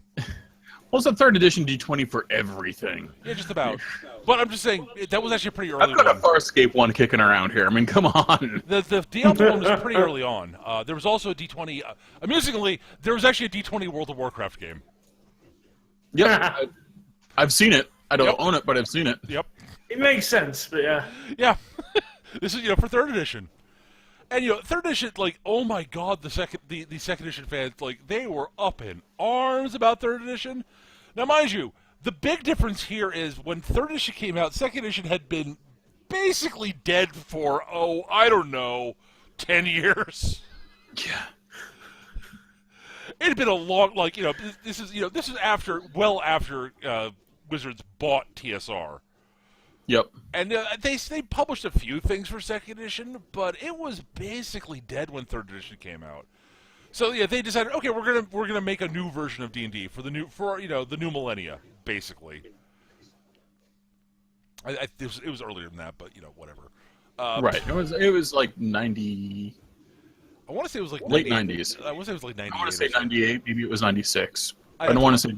it's a 3rd edition D20 for everything. Yeah, just about. But I'm just saying, that was actually a pretty early I've got a Farscape one kicking around here. I mean, come on. The Diablo one was pretty early on. There was also a D20... amusingly, there was actually a D20 World of Warcraft game. Yep. I've seen it. I don't own it, but I've seen it. Yep. It makes sense, but yeah. Yeah. This is, for 3rd edition. And, 3rd edition, like, oh my god, the second edition fans, like, they were up in arms about 3rd edition. Now, mind you, the big difference here is when 3rd edition came out, 2nd edition had been basically dead for, I don't know, 10 years. Yeah. It had been a long, this is after Wizards bought TSR. Yep. And they published a few things for 2nd edition, but it was basically dead when 3rd edition came out. So yeah, they decided, okay, we're gonna make a new version of D&D for the new millennia, basically. It was earlier than that, but whatever. Right. It was like 90. I want to say it was like late 90s. I want to say it was like 98. I want to say 98. Maybe it was 96. I don't want to say.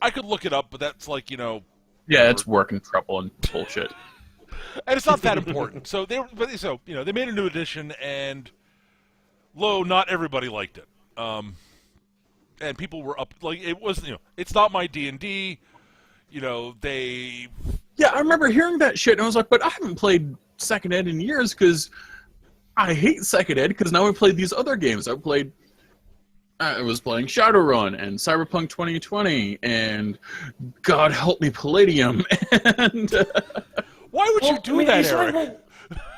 I could look it up, but that's like Yeah, it's working trouble and bullshit. And it's not that important. So they made a new edition, and not everybody liked it. And people were up it was it's not my D&D. They. Yeah, I remember hearing that shit, and I was like, but I haven't played 2nd Ed in years because I hate 2nd Ed because now I played these other games. I was playing Shadowrun and Cyberpunk 2020 and God help me, Palladium. And why would you do that, Eric?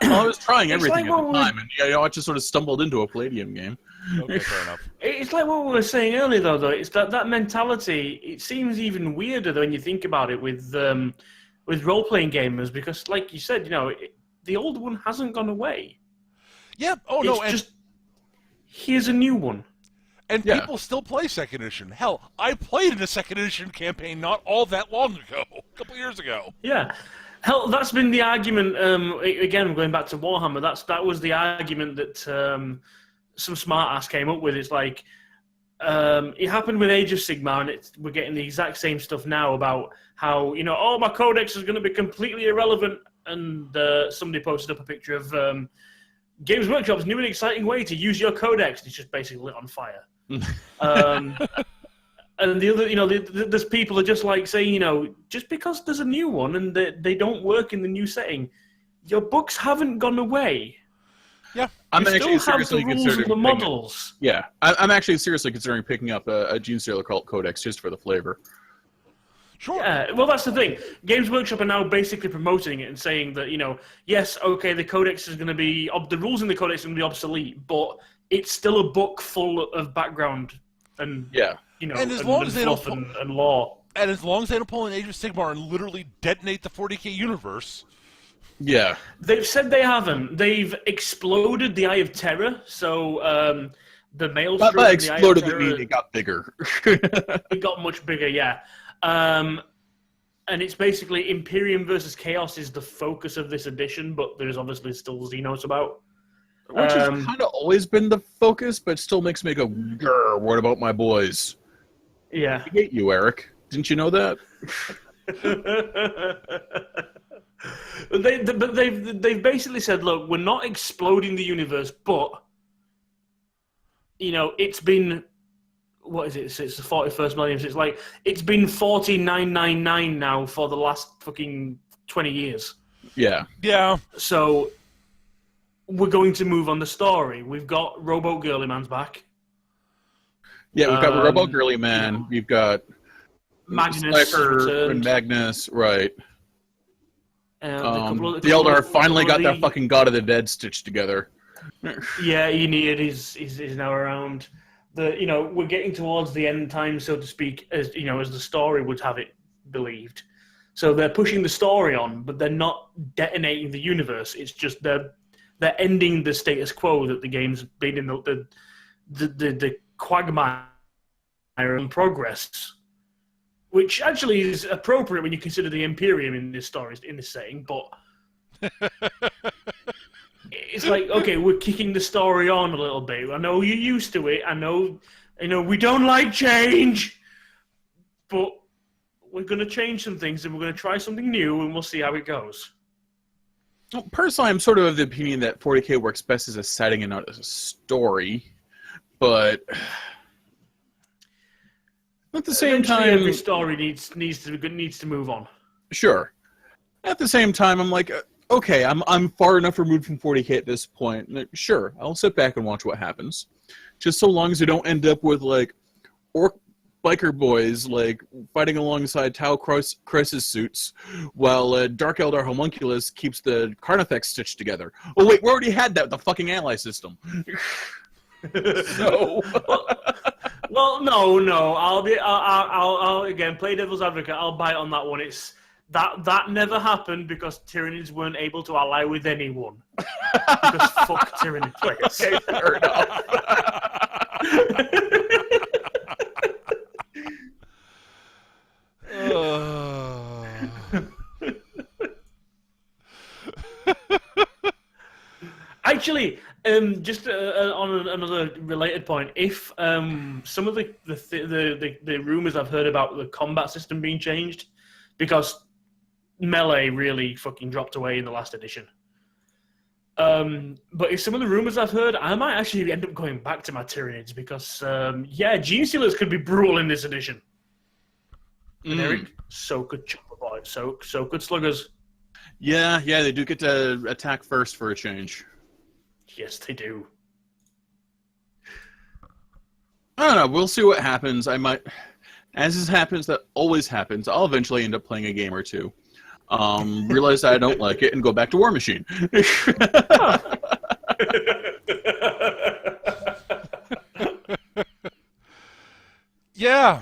I was trying everything at the time, and I just sort of stumbled into a Palladium game. Okay, fair enough. It's like what we were saying earlier, though. It's that mentality. It seems even weirder when you think about it with role-playing gamers, because, like you said, the old one hasn't gone away. Yeah. It's just here's a new one. And people still play 2nd edition. Hell, I played in a 2nd edition campaign not all that long ago, a couple years ago. Yeah. Hell, that's been the argument, again, going back to Warhammer, that was the argument that some smart-ass came up with. It's like, it happened with Age of Sigmar, and we're getting the exact same stuff now about how, oh, my codex is going to be completely irrelevant. And somebody posted up a picture of Games Workshop's new and exciting way to use your codex. It's just basically lit on fire. And the other, there's people are just like saying, just because there's a new one and they don't work in the new setting, your books haven't gone away. Yeah, I'm you actually still have the seriously rules considering and the models. Yeah, I'm actually seriously considering picking up a Gene Stealer Cult Codex just for the flavor. Sure. Yeah, well, that's the thing. Games Workshop are now basically promoting it and saying that, yes, okay, the codex is going to be... the rules in the codex are going to be obsolete, but it's still a book full of background and, and as long as they don't and lore. And as long as they don't pull an Age of Sigmar and literally detonate the 40k universe... Yeah. They've said they haven't. They've exploded the Eye of Terror, so the Maelstrom... By exploded, I mean it got bigger. It got much bigger, yeah. And it's basically Imperium versus Chaos is the focus of this edition, but there's obviously still Xenos about. Which has kind of always been the focus, but still makes me go, grr, what about my boys? Yeah. I hate you, Eric. Didn't you know that? They've basically said, look, we're not exploding the universe, but, it's been... What is it? It's the 41st millennium. So it's been 4999 now for the last fucking 20 years. Yeah. Yeah. So we're going to move on the story. We've got Rowboat Girly Man's back. Yeah, we've got Rowboat Girly Man. We've got Magnus Sniper and Magnus, right. The Eldar finally got that fucking God of the Dead stitched together. Yeah, Aeneid is now around. We're getting towards the end time, so to speak, as the story would have it believed. So they're pushing the story on, but they're not detonating the universe. It's just they're ending the status quo that the game's been in the quagmire in progress, which actually is appropriate when you consider the Imperium in this story, in this setting. But it's like, okay, we're kicking the story on a little bit. I know you're used to it. I know we don't like change, but we're going to change some things and we're going to try something new and we'll see how it goes. Well, personally, I'm sort of the opinion that 40k works best as a setting and not as a story, but at the same time, every story needs to move on. Sure. At the same time, I'm like, okay, I'm far enough removed from 40k at this point. Sure, I'll sit back and watch what happens. Just so long as we don't end up with, orc biker boys, fighting alongside Tau Crisis suits, while Dark Eldar Homunculus keeps the Carnifex stitched together. Oh, wait, we already had that with the fucking ally system. So... Well, no. I'll again play devil's advocate. I'll bite on that one. It's that never happened because Tyranids weren't able to ally with anyone. Because fuck Tyranid players. Okay, fair enough. Actually, just on another related point, if some of the rumors I've heard about the combat system being changed, because melee really fucking dropped away in the last edition. But if some of the rumors I've heard, I might actually end up going back to my Tyranids because, Gene Stealers could be brutal in this edition. And Eric, so good chopper boys, so good sluggers. Yeah, they do get to attack first for a change. Yes, they do. I don't know. We'll see what happens. I might, as this happens, that always happens. I'll eventually end up playing a game or two. Realize that I don't like it and go back to War Machine. Yeah.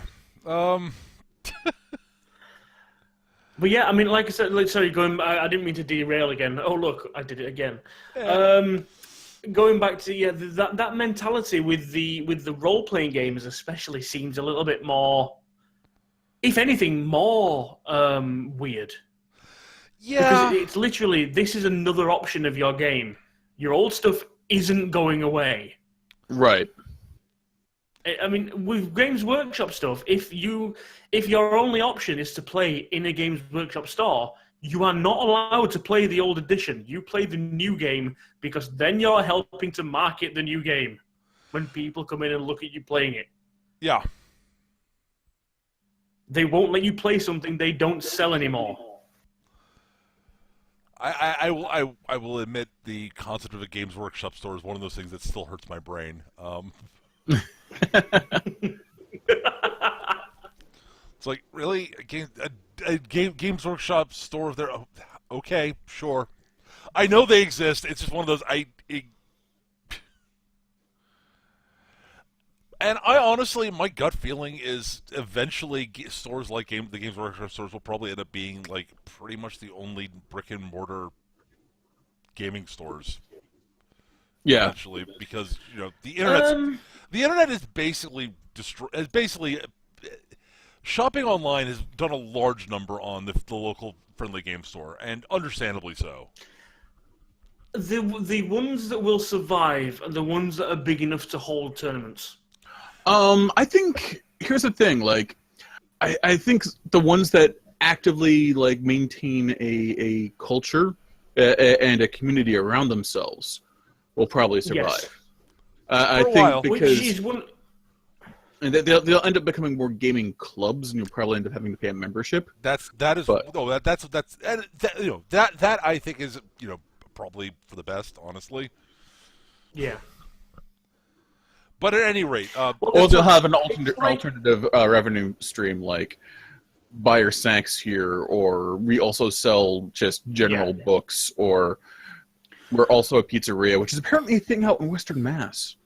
But yeah, I mean, like I said, sorry, I didn't mean to derail again. Oh, look, I did it again. Yeah. Going back to that mentality with the role-playing games especially seems a little bit more, if anything, more weird. Yeah. Because it's literally, this is another option of your game. Your old stuff isn't going away. Right. I mean, with Games Workshop stuff, if your only option is to play in a Games Workshop store, you are not allowed to play the old edition. You play the new game because then you're helping to market the new game when people come in and look at you playing it. Yeah. They won't let you play something they don't sell anymore. I will admit the concept of a Games Workshop store is one of those things that still hurts my brain. It's like, really? A Games Workshop store there? Oh, okay, sure. I know they exist. It's just one of those. And I honestly, my gut feeling is eventually stores like the Games Workshop stores will probably end up being like pretty much the only brick and mortar gaming stores. Yeah. Eventually, because the internet is basically shopping online has done a large number on the local friendly game store, and understandably so. The ones that will survive are the ones that are big enough to hold tournaments. I think here's the thing. Like, I think the ones that actively like maintain a culture and a community around themselves will probably survive. Yes. I think while. because and they'll end up becoming more gaming clubs, and you'll probably end up having to pay a membership. That I think is probably for the best, honestly. Yeah. But at any rate, or they'll have an alternative revenue stream, like buy your snacks here, or we also sell just general books, or we're also a pizzeria, which is apparently a thing out in Western Mass.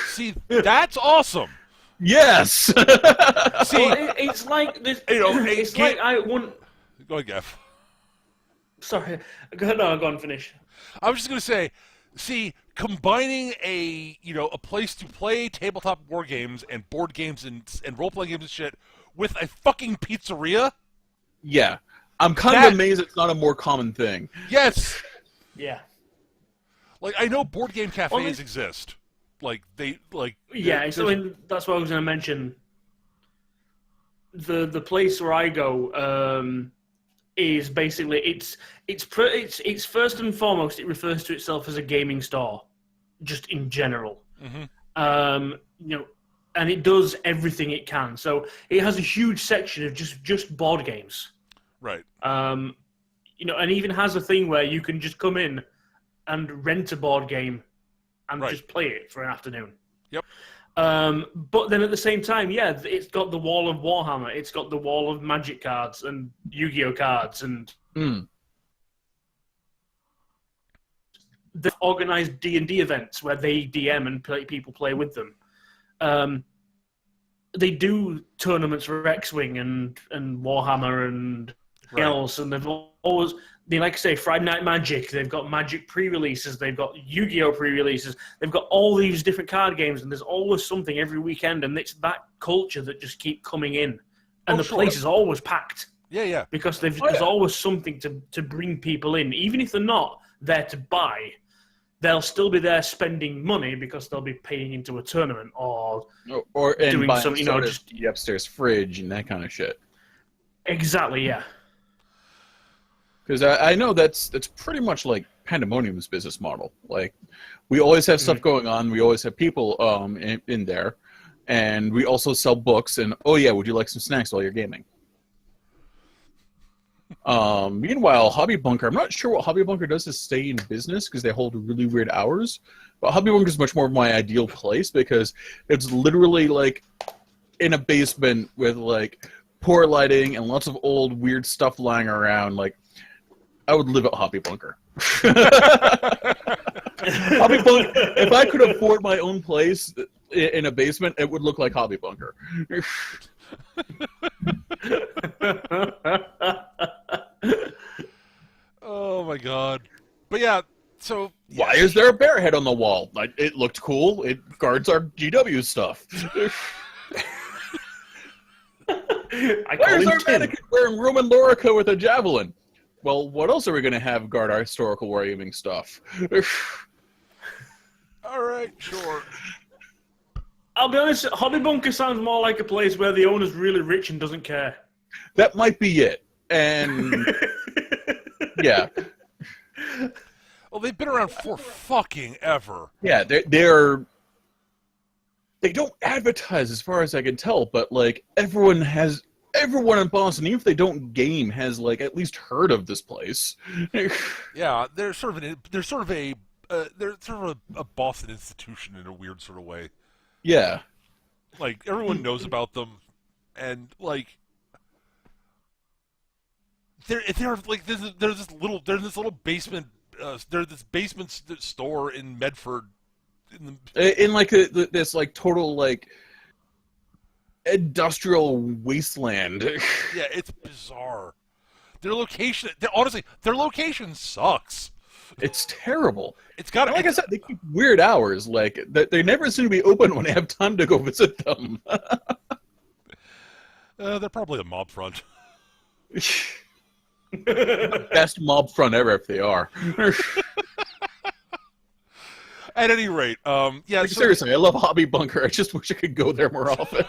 See, that's awesome. Yes. See, it's like this. It's like I want. Go ahead, Gav. Sorry, go ahead. No, go on. Finish. I was just gonna say, see, combining a place to play tabletop war games and board games and role playing games and shit with a fucking pizzeria. Yeah, I'm kind of amazed it's not a more common thing. Yes. Yeah. Like, I know board game cafes exist. Like Yeah, so that's what I was going to mention. The place where I go is basically it's first and foremost it refers to itself as a gaming store, just in general. Mm-hmm. And it does everything it can. So it has a huge section of just board games. Right. And even has a thing where you can just come in and rent a board game and just play it for an afternoon. Yep. But then at the same time, it's got the wall of Warhammer, it's got the wall of Magic cards and Yu-Gi-Oh cards, and they've organized D&D events where they DM and people play with them. They do tournaments for X-Wing and Warhammer and else, and they've always... like I say, Friday Night Magic, they've got Magic pre-releases, they've got Yu-Gi-Oh pre-releases, they've got all these different card games, and there's always something every weekend, and it's that culture that just keep coming in. And place is always packed. Yeah. Because there's always something to bring people in. Even if they're not there to buy, they'll still be there spending money because they'll be paying into a tournament or doing some, just the upstairs fridge and that kind of shit. Exactly, yeah. Because I know that's pretty much like Pandemonium's business model. Like, we always have stuff going on. We always have people in there. And we also sell books. And, would you like some snacks while you're gaming? Meanwhile, Hobby Bunker, I'm not sure what Hobby Bunker does to stay in business because they hold really weird hours. But Hobby Bunker is much more of my ideal place because it's literally like in a basement with like poor lighting and lots of old weird stuff lying around. Like, I would live at Hobby Bunker. Hobby Bunker. If I could afford my own place in a basement, it would look like Hobby Bunker. Oh my god! But yeah, so why is there a bear head on the wall? Like, it looked cool. It guards our GW stuff. Where's our mannequin wearing Roman Lorica with a javelin? Well, what else are we going to have guard our historical wargaming stuff? All right, sure. I'll be honest, Hobby Bunker sounds more like a place where the owner's really rich and doesn't care. That might be it. And yeah. Well, they've been around for fucking ever. Yeah, they don't advertise as far as I can tell, but like everyone in Boston, even if they don't game, has like at least heard of this place. Yeah, they're sort of a Boston institution in a weird sort of way. Yeah. Like everyone knows about them, and like they're like there's this little basement there's this basement store in Medford in like this like total like industrial wasteland. Yeah, it's bizarre. Honestly, their location sucks. It's terrible. It's got like I said, they keep weird hours. Like they never seem to be open when I have time to go visit them. They're probably a mob front. Best mob front ever if they are. At any rate, yeah. Like, seriously, I love Hobby Bunker. I just wish I could go there more often.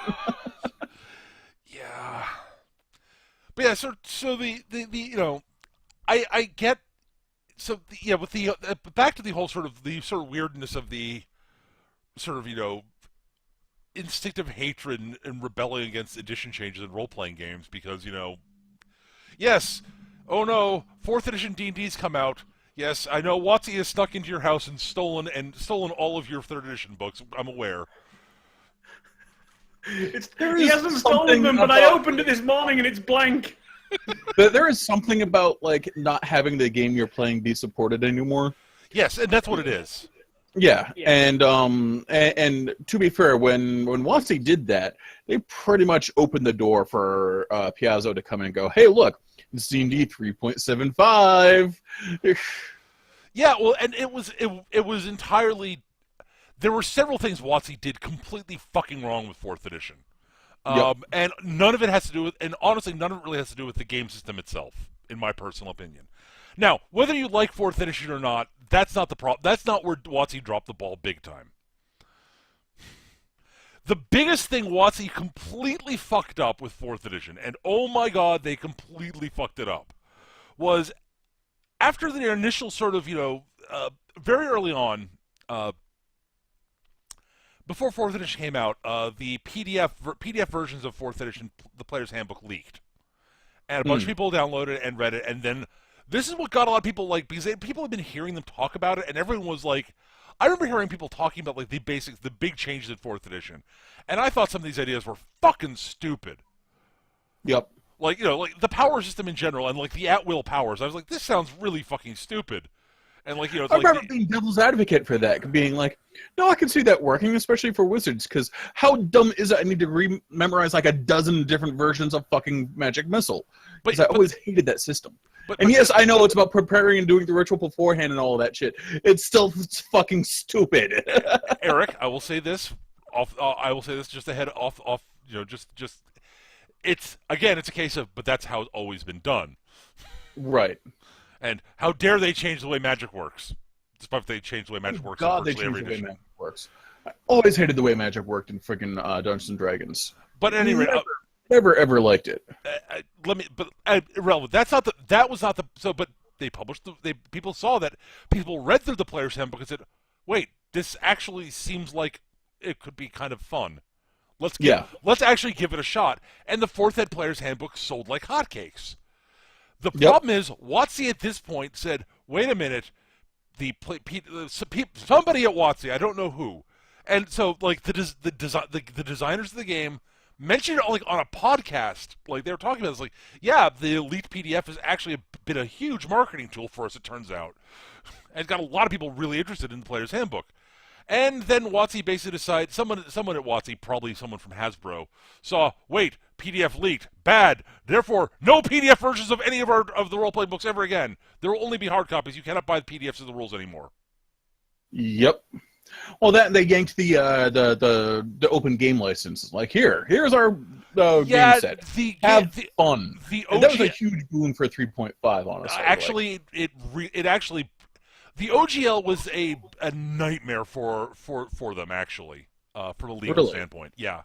Yeah. But yeah, so the you know, I get. So yeah, with the back to the whole sort of weirdness of the sort of, you know, instinctive hatred and rebelling against edition changes in role-playing games because, you know, yes, oh no, 4th edition D&D's come out. Yes, I know WotC has snuck into your house and stolen all of your 3rd edition books. I'm aware. He hasn't stolen them, but I opened it this morning and it's blank. There is something about like not having the game you're playing be supported anymore. Yes, and that's what it is. Yeah. And to be fair, when WotC did that, they pretty much opened the door for Piazzo to come in and go, "Hey, look, it's D&D 3.75." Yeah, well, and it was entirely. There were several things WotC did completely fucking wrong with 4th edition. Yep. And none of it has to do with, and honestly, none of it really has to do with the game system itself, in my personal opinion. Now, whether you like 4th edition or not, that's not the problem. That's not where WotC dropped the ball big time. The biggest thing WotC completely fucked up with 4th edition, and oh my god, they completely fucked it up, was after the initial sort of, you know, very early on, before 4th edition came out, the PDF versions of 4th edition, the Player's Handbook, leaked. And a bunch of people downloaded it and read it, and then this is what got a lot of people, like, because people have been hearing them talk about it, and everyone was like, I remember hearing people talking about, like, the basics, the big changes in 4th edition, and I thought some of these ideas were fucking stupid. Yep. Like, you know, like, the power system in general, and, like, the at-will powers, I was like, this sounds really fucking stupid. And, like, you know, it's I like remember being devil's advocate for that, being like, no, I can see that working, especially for wizards, because how dumb is it I need to memorize like a dozen different versions of fucking Magic Missile? Because I always hated that system. And yes, I know it's about preparing and doing the ritual beforehand and all of that shit. It's fucking stupid. Eric, I will say this. I will say this just ahead off. You know, just. It's a case of, but that's how it's always been done. Right. And how dare they change the way magic works? Despite they changed the way magic works. God, they changed the way magic works. I always hated the way magic worked in freaking Dungeons and Dragons. But at any rate, never ever liked it. Irrelevant. That was not the. So, but they published. People saw that. People read through the Player's Handbook and said, "Wait, this actually seems like it could be kind of fun. Let's actually give it a shot." And the 4th Ed Player's Handbook sold like hotcakes. The problem is, WotC at this point said, "Wait a minute, somebody at WotC, I don't know who," and so like the designers of the game mentioned it like on a podcast, like they were talking about this, like, yeah, the Elite PDF has actually been a huge marketing tool for us, it turns out, and it's got a lot of people really interested in the Player's Handbook. And then WotC basically decided, someone at WotC, probably someone from Hasbro, saw, wait, PDF leaked, bad, therefore no PDF versions of any of the role-playing books ever again. There will only be hard copies. You cannot buy the PDFs of the rules anymore. Yep. Well, that they yanked the open game license. Like, here's our game set. Have fun. That was a huge boon for 3.5, honestly. Actually, the OGL was a nightmare for them, actually. from a legal standpoint. Yeah.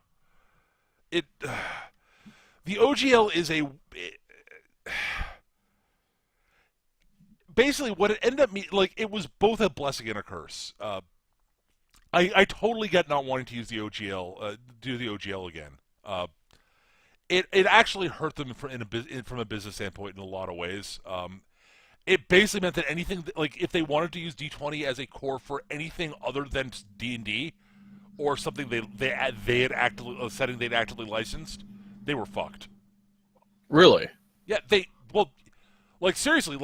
The OGL is basically what it ended up it was both a blessing and a curse. I totally get not wanting to use the OGL, do the OGL again. It actually hurt them from a business standpoint in a lot of ways. It basically meant that anything if they wanted to use D20 as a core for anything other than D&D or something they had actively a setting they'd actively licensed, they were fucked. Really? Yeah, seriously,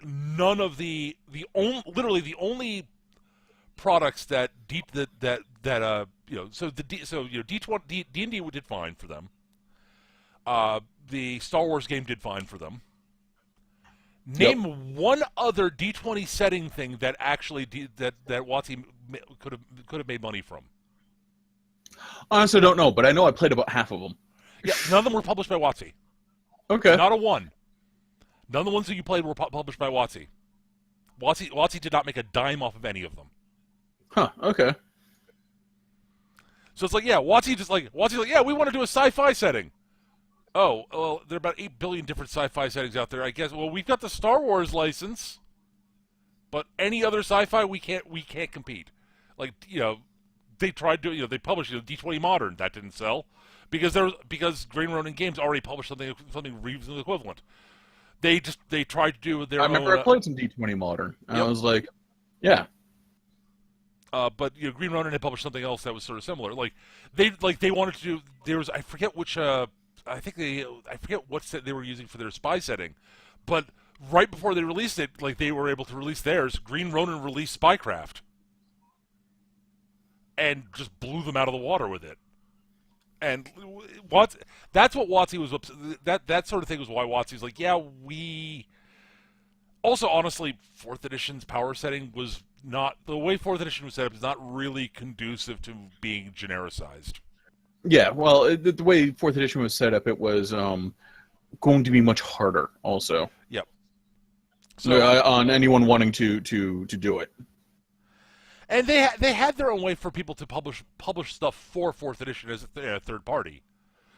none of the only products that D20 D&D did fine for them. The Star Wars game did fine for them. Name one other D20 setting thing that actually that WotC could have made money from. Honestly, I don't know, but I know I played about half of them. Yeah, none of them were published by WotC. Okay. Not a one. None of the ones that you played were published by WotC. WotC did not make a dime off of any of them. Huh, okay. So it's WotC's yeah, we want to do a sci-fi setting. Oh, well, there are about 8 billion different sci-fi settings out there, I guess. Well, we've got the Star Wars license, but any other sci-fi we can't compete. They tried to, they published D20 Modern, that didn't sell. Because Green Ronin Games already published something reasonably equivalent. They tried to do their own... I remember I played some D20 Modern. And I was like, yeah. But Green Ronin had published something else that was sort of similar. They wanted to do... There was... I forget which... I forget what set they were using for their spy setting. But right before they released it, they were able to release theirs, Green Ronin released Spycraft. And just blew them out of the water with it. And that's what WotC was that sort of thing was why WotC was like, yeah, we also honestly 4th edition's power setting was not the way 4th edition was set up is not really conducive to being genericized. Yeah, well, the way 4th edition was set up, it was going to be much harder also. Yep. So on anyone wanting to do it. And they had their own way for people to publish stuff for 4th edition as a third party.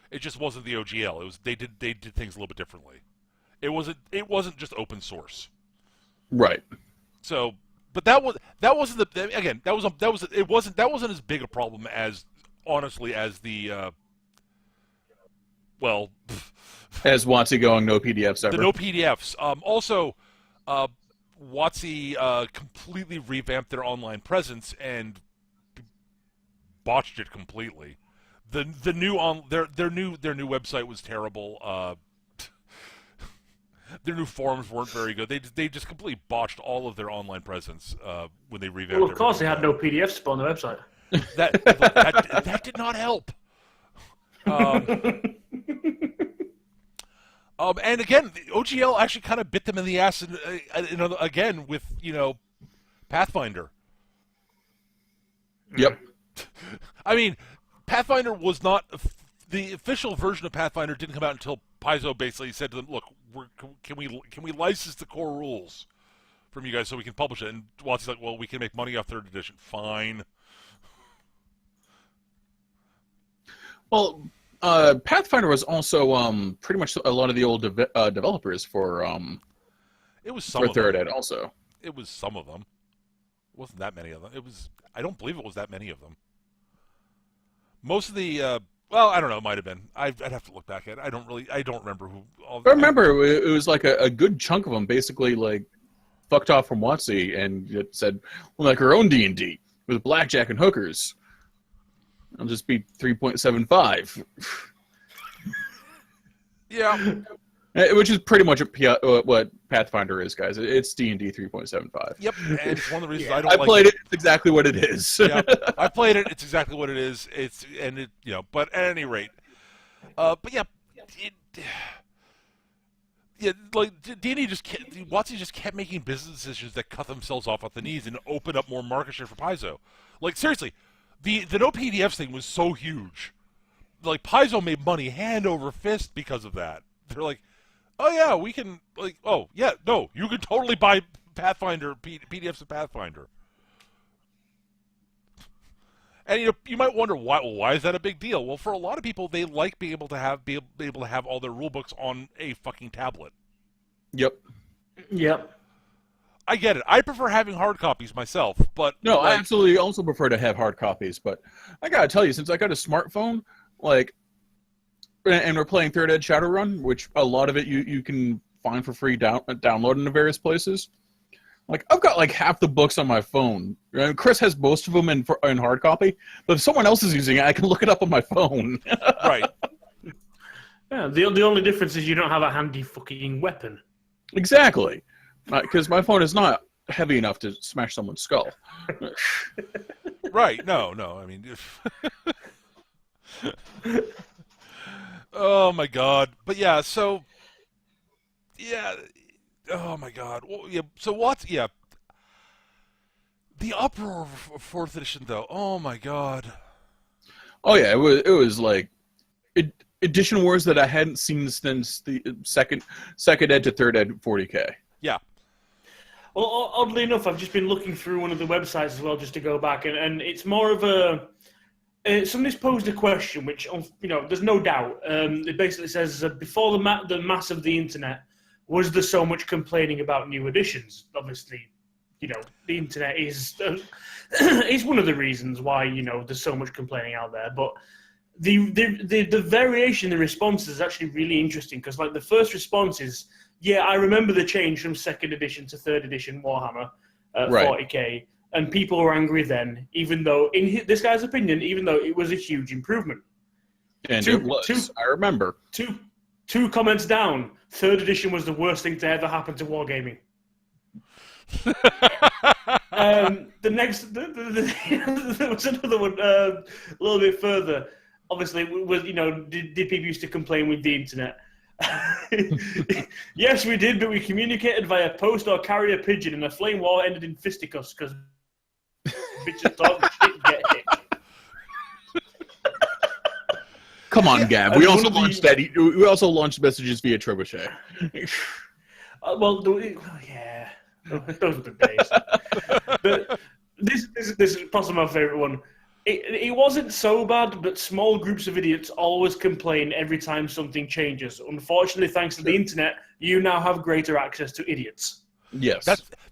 It just wasn't the OGL. It was they did things a little bit differently. It wasn't just open source. Right. So, but that wasn't as big a problem as honestly as the as WotC going no PDFs ever. The no PDFs. Also, WotC completely revamped their online presence and botched it completely. Their new website was terrible. Their new forums weren't very good. They just completely botched all of their online presence when they revamped. Well, of course, they had no PDFs on the website. That did not help. And again, the OGL actually kind of bit them in the ass, again with Pathfinder. Yep. I mean, Pathfinder was not the official version of Pathfinder didn't come out until Paizo basically said to them, "Look, can we license the core rules from you guys so we can publish it?" And WotC's like, "Well, we can make money off 3rd edition. Fine." Well, Pathfinder was also pretty much a lot of the old developers for it was some for 3rd Ed also. It was some of them. It wasn't that many of them. I don't believe it was that many of them. Most of the I don't know, it might have been. I'd have to look back at it. I don't remember who. I remember it was like a good chunk of them basically fucked off from WotC and it said, "Well, like our own D&D with blackjack and hookers. I'll just be 3.75." Yeah. Which is pretty much what Pathfinder is, guys. It's D&D 3.75. Yep, and it's one of the reasons I don't. I played it. It's exactly what it is. Yeah, I played it. It's exactly what it is. But at any rate, D&D WotC just kept making business decisions that cut themselves off at the knees and opened up more market share for Paizo. Seriously, the no PDFs thing was so huge. Paizo made money hand over fist because of that. They're like, "Oh yeah, we can." "Oh yeah, no, you can totally buy Pathfinder PDFs of Pathfinder." And you might wonder why is that a big deal? Well, for a lot of people, they like being able to have all their rule books on a fucking tablet. Yep. I get it. I prefer having hard copies myself, but no, I absolutely also prefer to have hard copies. But I gotta tell you, since I got a smartphone, and we're playing Third Ed Shadowrun, which a lot of it you can find for free downloading to various places. I've got half the books on my phone. And Chris has most of them in hard copy, but if someone else is using it, I can look it up on my phone. Right. Yeah. The only difference is you don't have a handy fucking weapon. Exactly. Because my phone is not heavy enough to smash someone's skull. Right. No. I mean, oh my God. But yeah. So yeah. Oh my God. Well, yeah. So what's the uproar of 4th edition though? Oh my God. Oh yeah. It was edition wars that I hadn't seen since the second ed to 3rd ed 40K. Yeah. Well, oddly enough, I've just been looking through one of the websites as well, just to go back, and it's more of a. Somebody's posed a question, which there's no doubt. It basically says before the mass of the internet, was there so much complaining about new editions? Obviously, the internet is one of the reasons why there's so much complaining out there. But the variation in the responses is actually really interesting because the first response is. Yeah, I remember the change from 2nd edition to 3rd edition Warhammer 40k, and people were angry then, even though, in this guy's opinion, even though it was a huge improvement. And it was, I remember. Two comments down, 3rd edition was the worst thing to ever happen to wargaming. The next, there was another one a little bit further. Obviously, did people used to complain with the internet? Yes, we did, but we communicated via post or carrier pigeon, and a flame war ended in fisticuffs because bitches talk shit get hit. Come on, Gav. We also launched We also launched messages via trebuchet. Yeah, those were the days. But this is possibly my favorite one. It wasn't so bad, but small groups of idiots always complain every time something changes. Unfortunately, thanks to the internet, you now have greater access to idiots. Yes.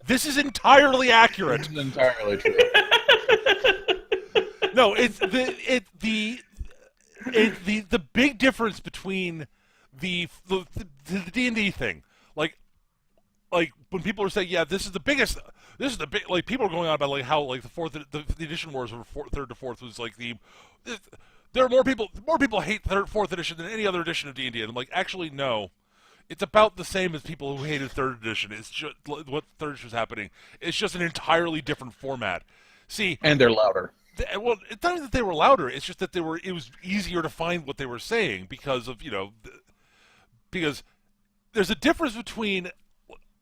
This is entirely accurate. This is entirely true. No, it's the big difference between the D&D thing. Like when people are saying, yeah, this is the big, people are going on about how the edition wars from 3rd to 4th was there are more people hate 4th edition than any other edition of D&D. And I'm like, actually, no. It's about the same as people who hated 3rd edition. It's just what 3rd edition was happening. It's just an entirely different format. See, and they're louder. Well, it's not that they were louder. It's just that it was easier to find what they were saying because because there's a difference between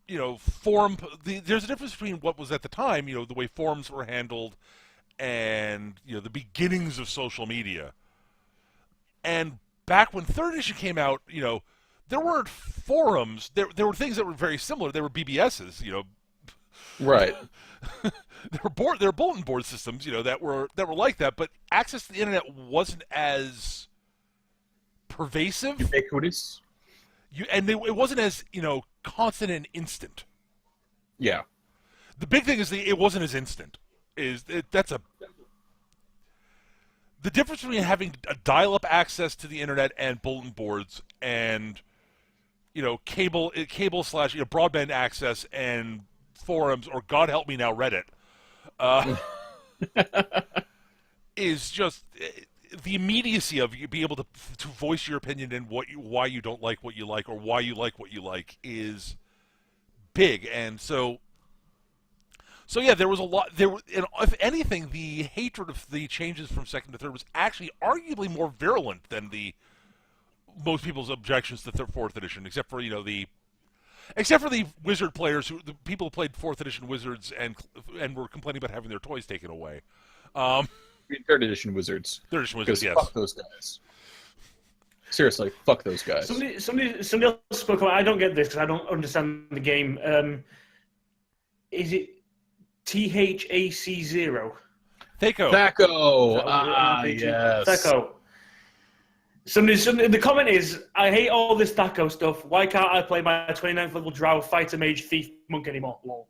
there's a difference between what was at the time, the way forums were handled and, the beginnings of social media. And back when 3rd edition came out, there weren't forums. There were things that were very similar. There were BBSs, Right. there were bulletin board systems, that were like that, but access to the internet wasn't as pervasive. Ubiquitous. It wasn't as, constant and instant. Yeah. The big thing is it wasn't as instant. The difference between having a dial-up access to the internet and bulletin boards and cable / broadband access and forums, or God help me now, Reddit, is just the immediacy of you being able to voice your opinion and why you don't like what you like, or why you like what you like, is big. And so yeah, there was a lot. If anything, the hatred of the changes from 2nd to 3rd was actually arguably more virulent than most people's objections to 4th edition, except for the Wizard players, the people who played 4th edition Wizards and were complaining about having their toys taken away. 3rd edition Wizards. 3rd edition Wizards, yes. Fuck those guys. Seriously, fuck those guys. Somebody else spoke about. I don't get this because I don't understand the game. Is it THAC0? Thaco. Yes. Thaco. The comment is, I hate all this Thaco stuff. Why can't I play my 29th level drow, fighter mage, thief, monk anymore? Lol.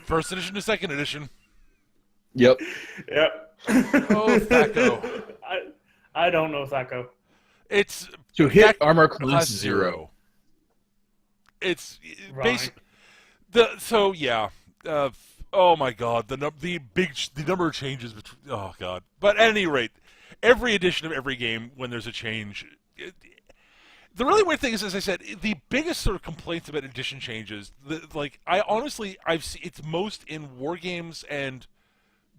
First edition to second edition. Yep. Yep. Oh, Thaco. I don't know Thaco. It's to hit armor class 0. It's right. Oh my God, the number of changes between. Oh God. But at any rate, every edition of every game, when there's a change, the really weird thing is, as I said, the biggest sort of complaints about edition changes, I've seen it's most in war games and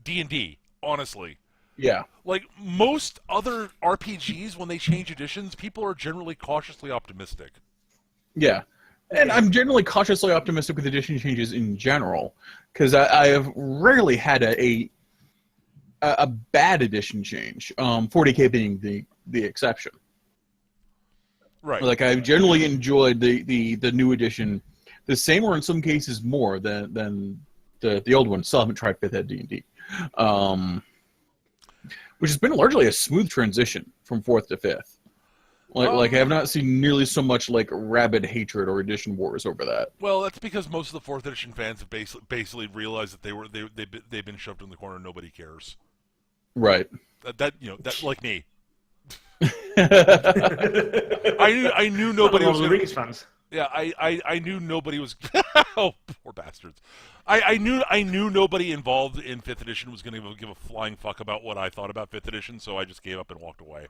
D&D. Honestly. Yeah. Like most other RPGs, when they change editions, people are generally cautiously optimistic. Yeah. And I'm generally cautiously optimistic with edition changes in general, because I have rarely had a bad edition change. 40K being the exception. Right. Like I've generally enjoyed the new edition, the same or in some cases more than the old one. Still haven't tried 5th Ed D&D, which has been largely a smooth transition from 4th to 5th. Like I have not seen nearly so much like rabid hatred or edition wars over that. Well, that's because most of the 4th edition fans have basically realized that they've been shoved in the corner and nobody cares. Right. That like me. I knew nobody was going to... fans. Yeah, I knew nobody was. Oh, poor bastards! I knew nobody involved in 5th edition was going to give a flying fuck about what I thought about 5th edition, so I just gave up and walked away.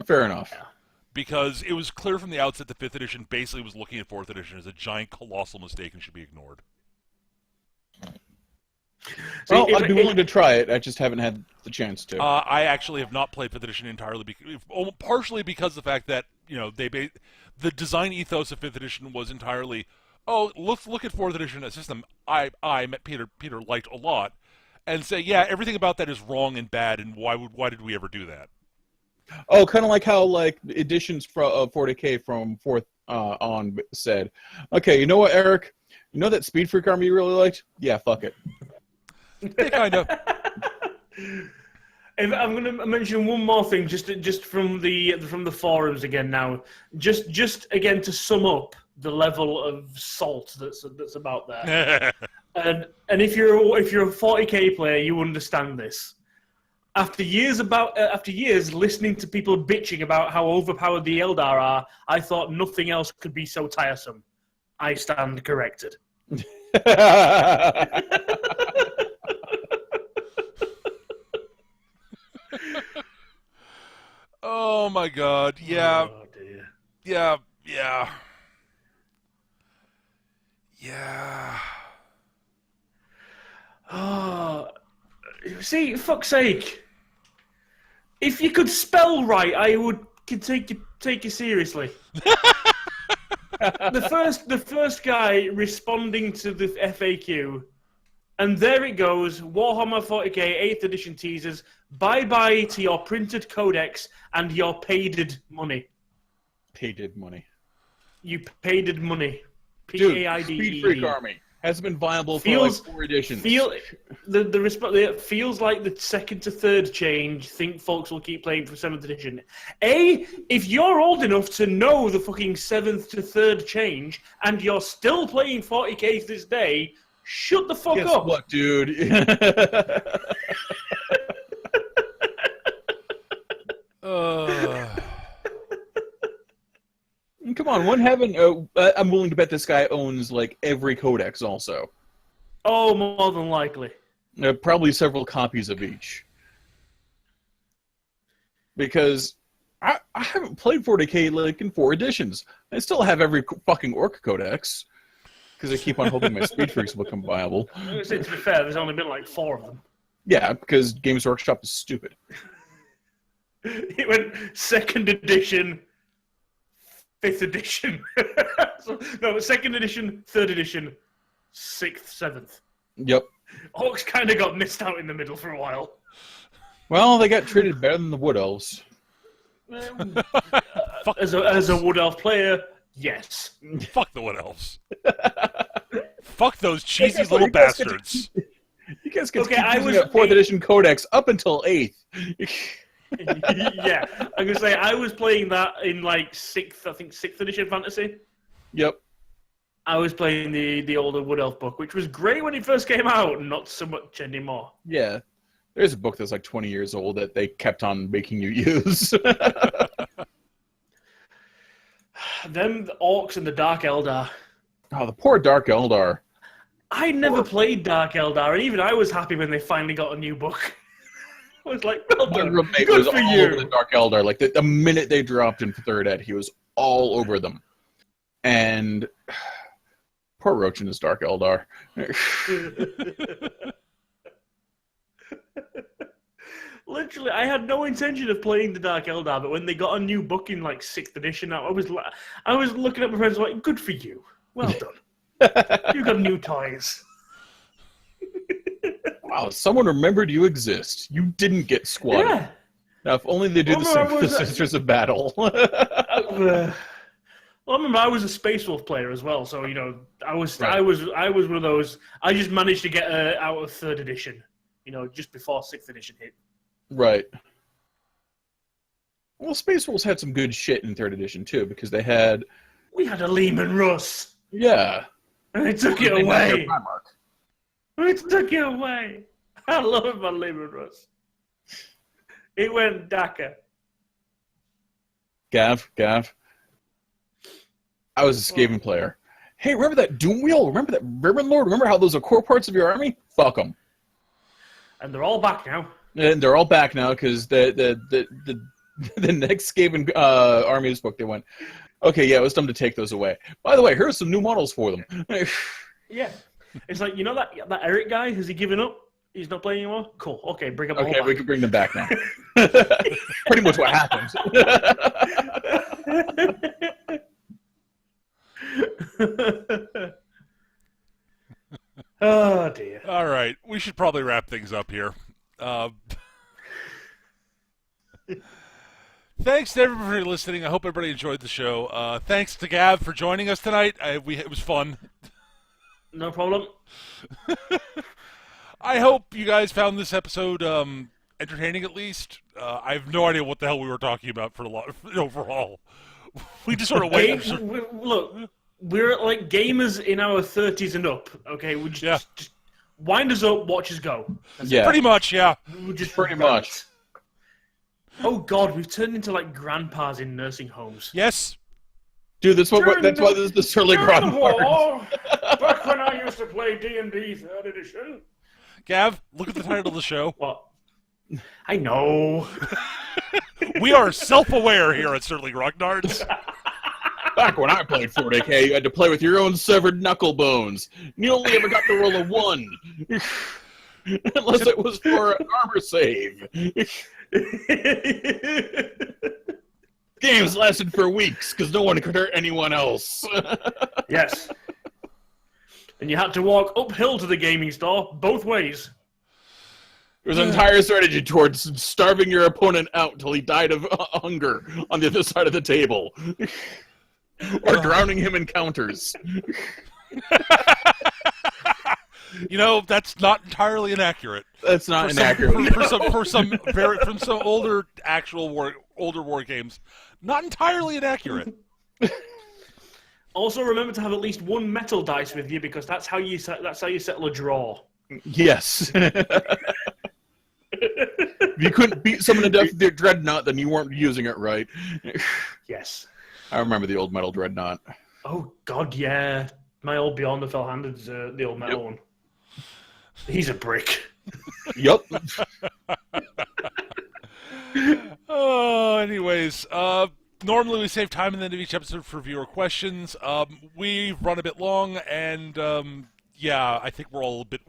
Fair enough. Yeah. Because it was clear from the outset that 5th edition basically was looking at 4th edition as a giant, colossal mistake and should be ignored. Well, I'd be willing to try it. I just haven't had the chance to. I actually have not played 5th edition entirely, partially because of the fact that the design ethos of 5th edition was entirely, let's look at 4th edition, a system I met Peter liked a lot, and say, yeah, everything about that is wrong and bad, and why did we ever do that? Oh, kind of like how editions of 40K from 4th on said, okay, you know what, Eric? You know that Speed Freak army you really liked? Yeah, fuck it. Yeah, kind of. And I'm going to mention one more thing, just from the forums again now. Just again to sum up the level of salt that's about there. and if you're a 40K player, you understand this. After years listening to people bitching about how overpowered the Eldar are, I thought nothing else could be so tiresome. I stand corrected. Oh my God! Yeah, oh, dear. yeah. Oh, see, fuck's sake! If you could spell right, I could take you seriously. The first guy responding to the FAQ, and there it goes. Warhammer 40K 8th edition teasers. Bye-bye to your printed codex and your paided money. Paided money. You paided money. P-A-I-D-E-D. Dude, Speed Freak Army has been viable for like 4 editions. It feels like the 2nd to 3rd change. Think folks will keep playing for 7th edition. If you're old enough to know the fucking 7th to 3rd change and you're still playing 40K to this day, shut the fuck up. Guess what, dude? Come on, I'm willing to bet this guy owns like every codex also. Oh, more than likely. Probably several copies of each. Because I haven't played 40K like in 4 editions. I still have every fucking Orc codex. Because I keep on hoping my Speed Freaks will become viable. To be fair, there's only been like 4 of them. Yeah, because Games Workshop is stupid. It went 2nd edition, 5th edition. No, 2nd edition, 3rd edition, 6th, 7th. Yep. Orcs kind of got missed out in the middle for a while. Well, they got treated better than the Wood Elves. As a Wood Elf player, yes. Fuck the Wood Elves. Fuck those cheesy little bastards. You guys can keep using that 4th edition codex up until 8th. Yeah, I'm gonna say I was playing that in like 6th edition fantasy. Yep. I was playing the older Wood Elf book, which was great when it first came out, and not so much anymore. Yeah. There's a book that's like 20 years old that they kept on making you use. Them, the Orcs, and the Dark Eldar. Oh, the poor Dark Eldar. I never played Dark Eldar, and even I was happy when they finally got a new book. I was like, well done. My roommate Good was for all you. over the Dark Eldar. Like, the minute they dropped in 3rd ed, he was all over them. And poor Roach and his Dark Eldar. Literally, I had no intention of playing the Dark Eldar, but when they got a new book in like 6th edition, I was looking at my friends like, good for you. Well done. You got new toys. Wow, someone remembered you exist. You didn't get squatted. Yeah. Now, if only they do the same for the Sisters of Battle. Well, I remember I was a Space Wolf player as well, so I was one of those. I just managed to get out of 3rd edition, just before 6th edition hit. Right. Well, Space Wolves had some good shit in 3rd edition too, because we had a Lehman Russ. Yeah. And they took it away. It took it away. I love my Lehman Russ. It went Dakar. Gav. I was a Skaven player. Hey, remember that Doom Wheel? Remember that Ribbon Lord? Remember how those are core parts of your army? Fuck them. And they're all back now. And they're all back now because the next Skaven armies book, they went, okay, yeah, it was dumb to take those away. By the way, here's some new models for them. Yeah. It's like, that Eric guy, has he given up? He's not playing anymore? Cool. Okay, bring them all back. Okay, we can bring them back now. Pretty much what happened. Oh, dear. All right, we should probably wrap things up here. Thanks to everybody for listening. I hope everybody enjoyed the show. Thanks to Gav for joining us tonight. It was fun. No problem. I hope you guys found this episode entertaining at least. I have no idea what the hell we were talking about for overall. We just sort of went. Look, we're like gamers in our 30s and up. Okay, we just wind us up, watch us go. Pretty much, yeah. We'll just pretty much. Oh God, we've turned into like grandpas in nursing homes. Yes. Dude, that's why this is the Surly Grognards. Back when I used to play D&D 3rd edition. Gav, look at the title of the show. What? I know. We are self-aware here at Surly Grognards. Back when I played 40K, you had to play with your own severed knuckle bones. You only ever got to roll a 1. Unless it was for an armor save. Games lasted for weeks because no one could hurt anyone else. Yes. And you had to walk uphill to the gaming store, both ways. It was an entire strategy towards starving your opponent out until he died of hunger on the other side of the table. Or drowning him in counters. That's not entirely inaccurate. That's not inaccurate. For some older war games, not entirely inaccurate. Also, remember to have at least one metal dice with you because that's how you settle a draw. Yes. If you couldn't beat someone to death with your dreadnought, then you weren't using it right. Yes. I remember the old metal dreadnought. Oh God, yeah. My old Beyond the Fell-Handed's the old metal one. He's a brick. Yep. Anyways, normally we save time at the end of each episode for viewer questions. We've run a bit long, and I think we're all a bit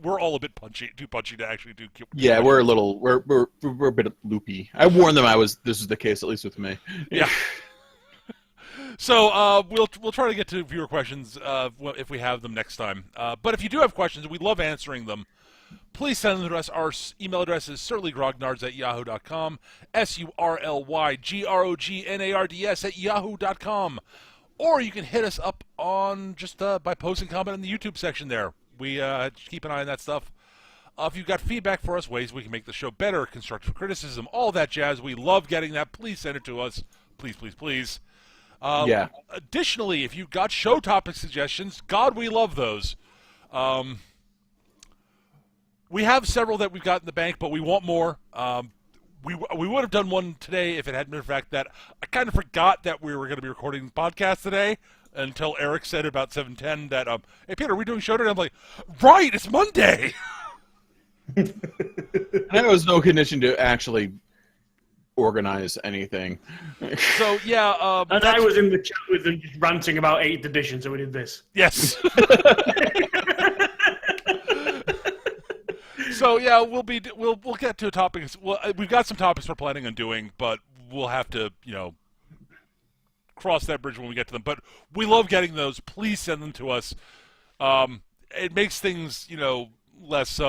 too punchy to actually do. Yeah, we're a bit loopy. I warned them this was the case, at least with me. Yeah. So we'll try to get to viewer questions if we have them next time. But if you do have questions, we love answering them. Please send them to us. Our email address is surlygrognards@yahoo.com, surlygrognards@yahoo.com. Or you can hit us up on just by posting comment in the YouTube section there. We keep an eye on that stuff. If you've got feedback for us, ways we can make the show better, constructive criticism, all that jazz, we love getting that. Please send it to us. Please, please, please. Yeah. Additionally, if you've got show topic suggestions, God, we love those. We have several that we've got in the bank, but we want more. We would have done one today if it hadn't been the fact that I kind of forgot that we were going to be recording the podcast today until Eric said about 7:10 that, hey, Peter, are we doing show today? I'm like, right, it's Monday. I was no condition to actually organize anything. So, yeah. And I was in the chat with them just ranting about 8th edition, so we did this. Yes. So yeah, we'll get to topics. Well, we've got some topics we're planning on doing, but we'll have to cross that bridge when we get to them. But we love getting those. Please send them to us. It makes things less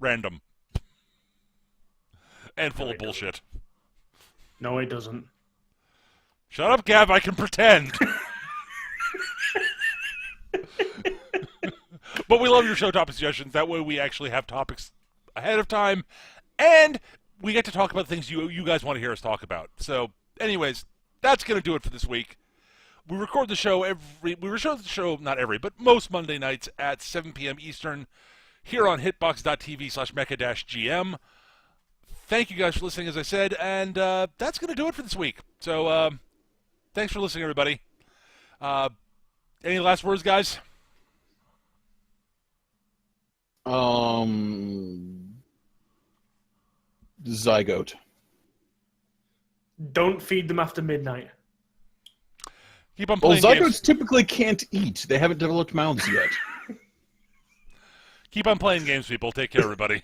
random and full of bullshit. No, it doesn't. Shut up, Gav. I can pretend. But we love your show topic suggestions. That way we actually have topics ahead of time, and we get to talk about things you guys want to hear us talk about. So, anyways, that's going to do it for this week. We record the show not every, but most Monday nights at 7 p.m. Eastern here on hitbox.tv/mecha-gm. Thank you guys for listening, as I said, and that's going to do it for this week. So, thanks for listening, everybody. Any last words, guys? Zygote. Don't feed them after midnight. Keep on playing Zygotes games. typically can't eat. They haven't developed mouths yet. Keep on playing games, people. Take care, everybody.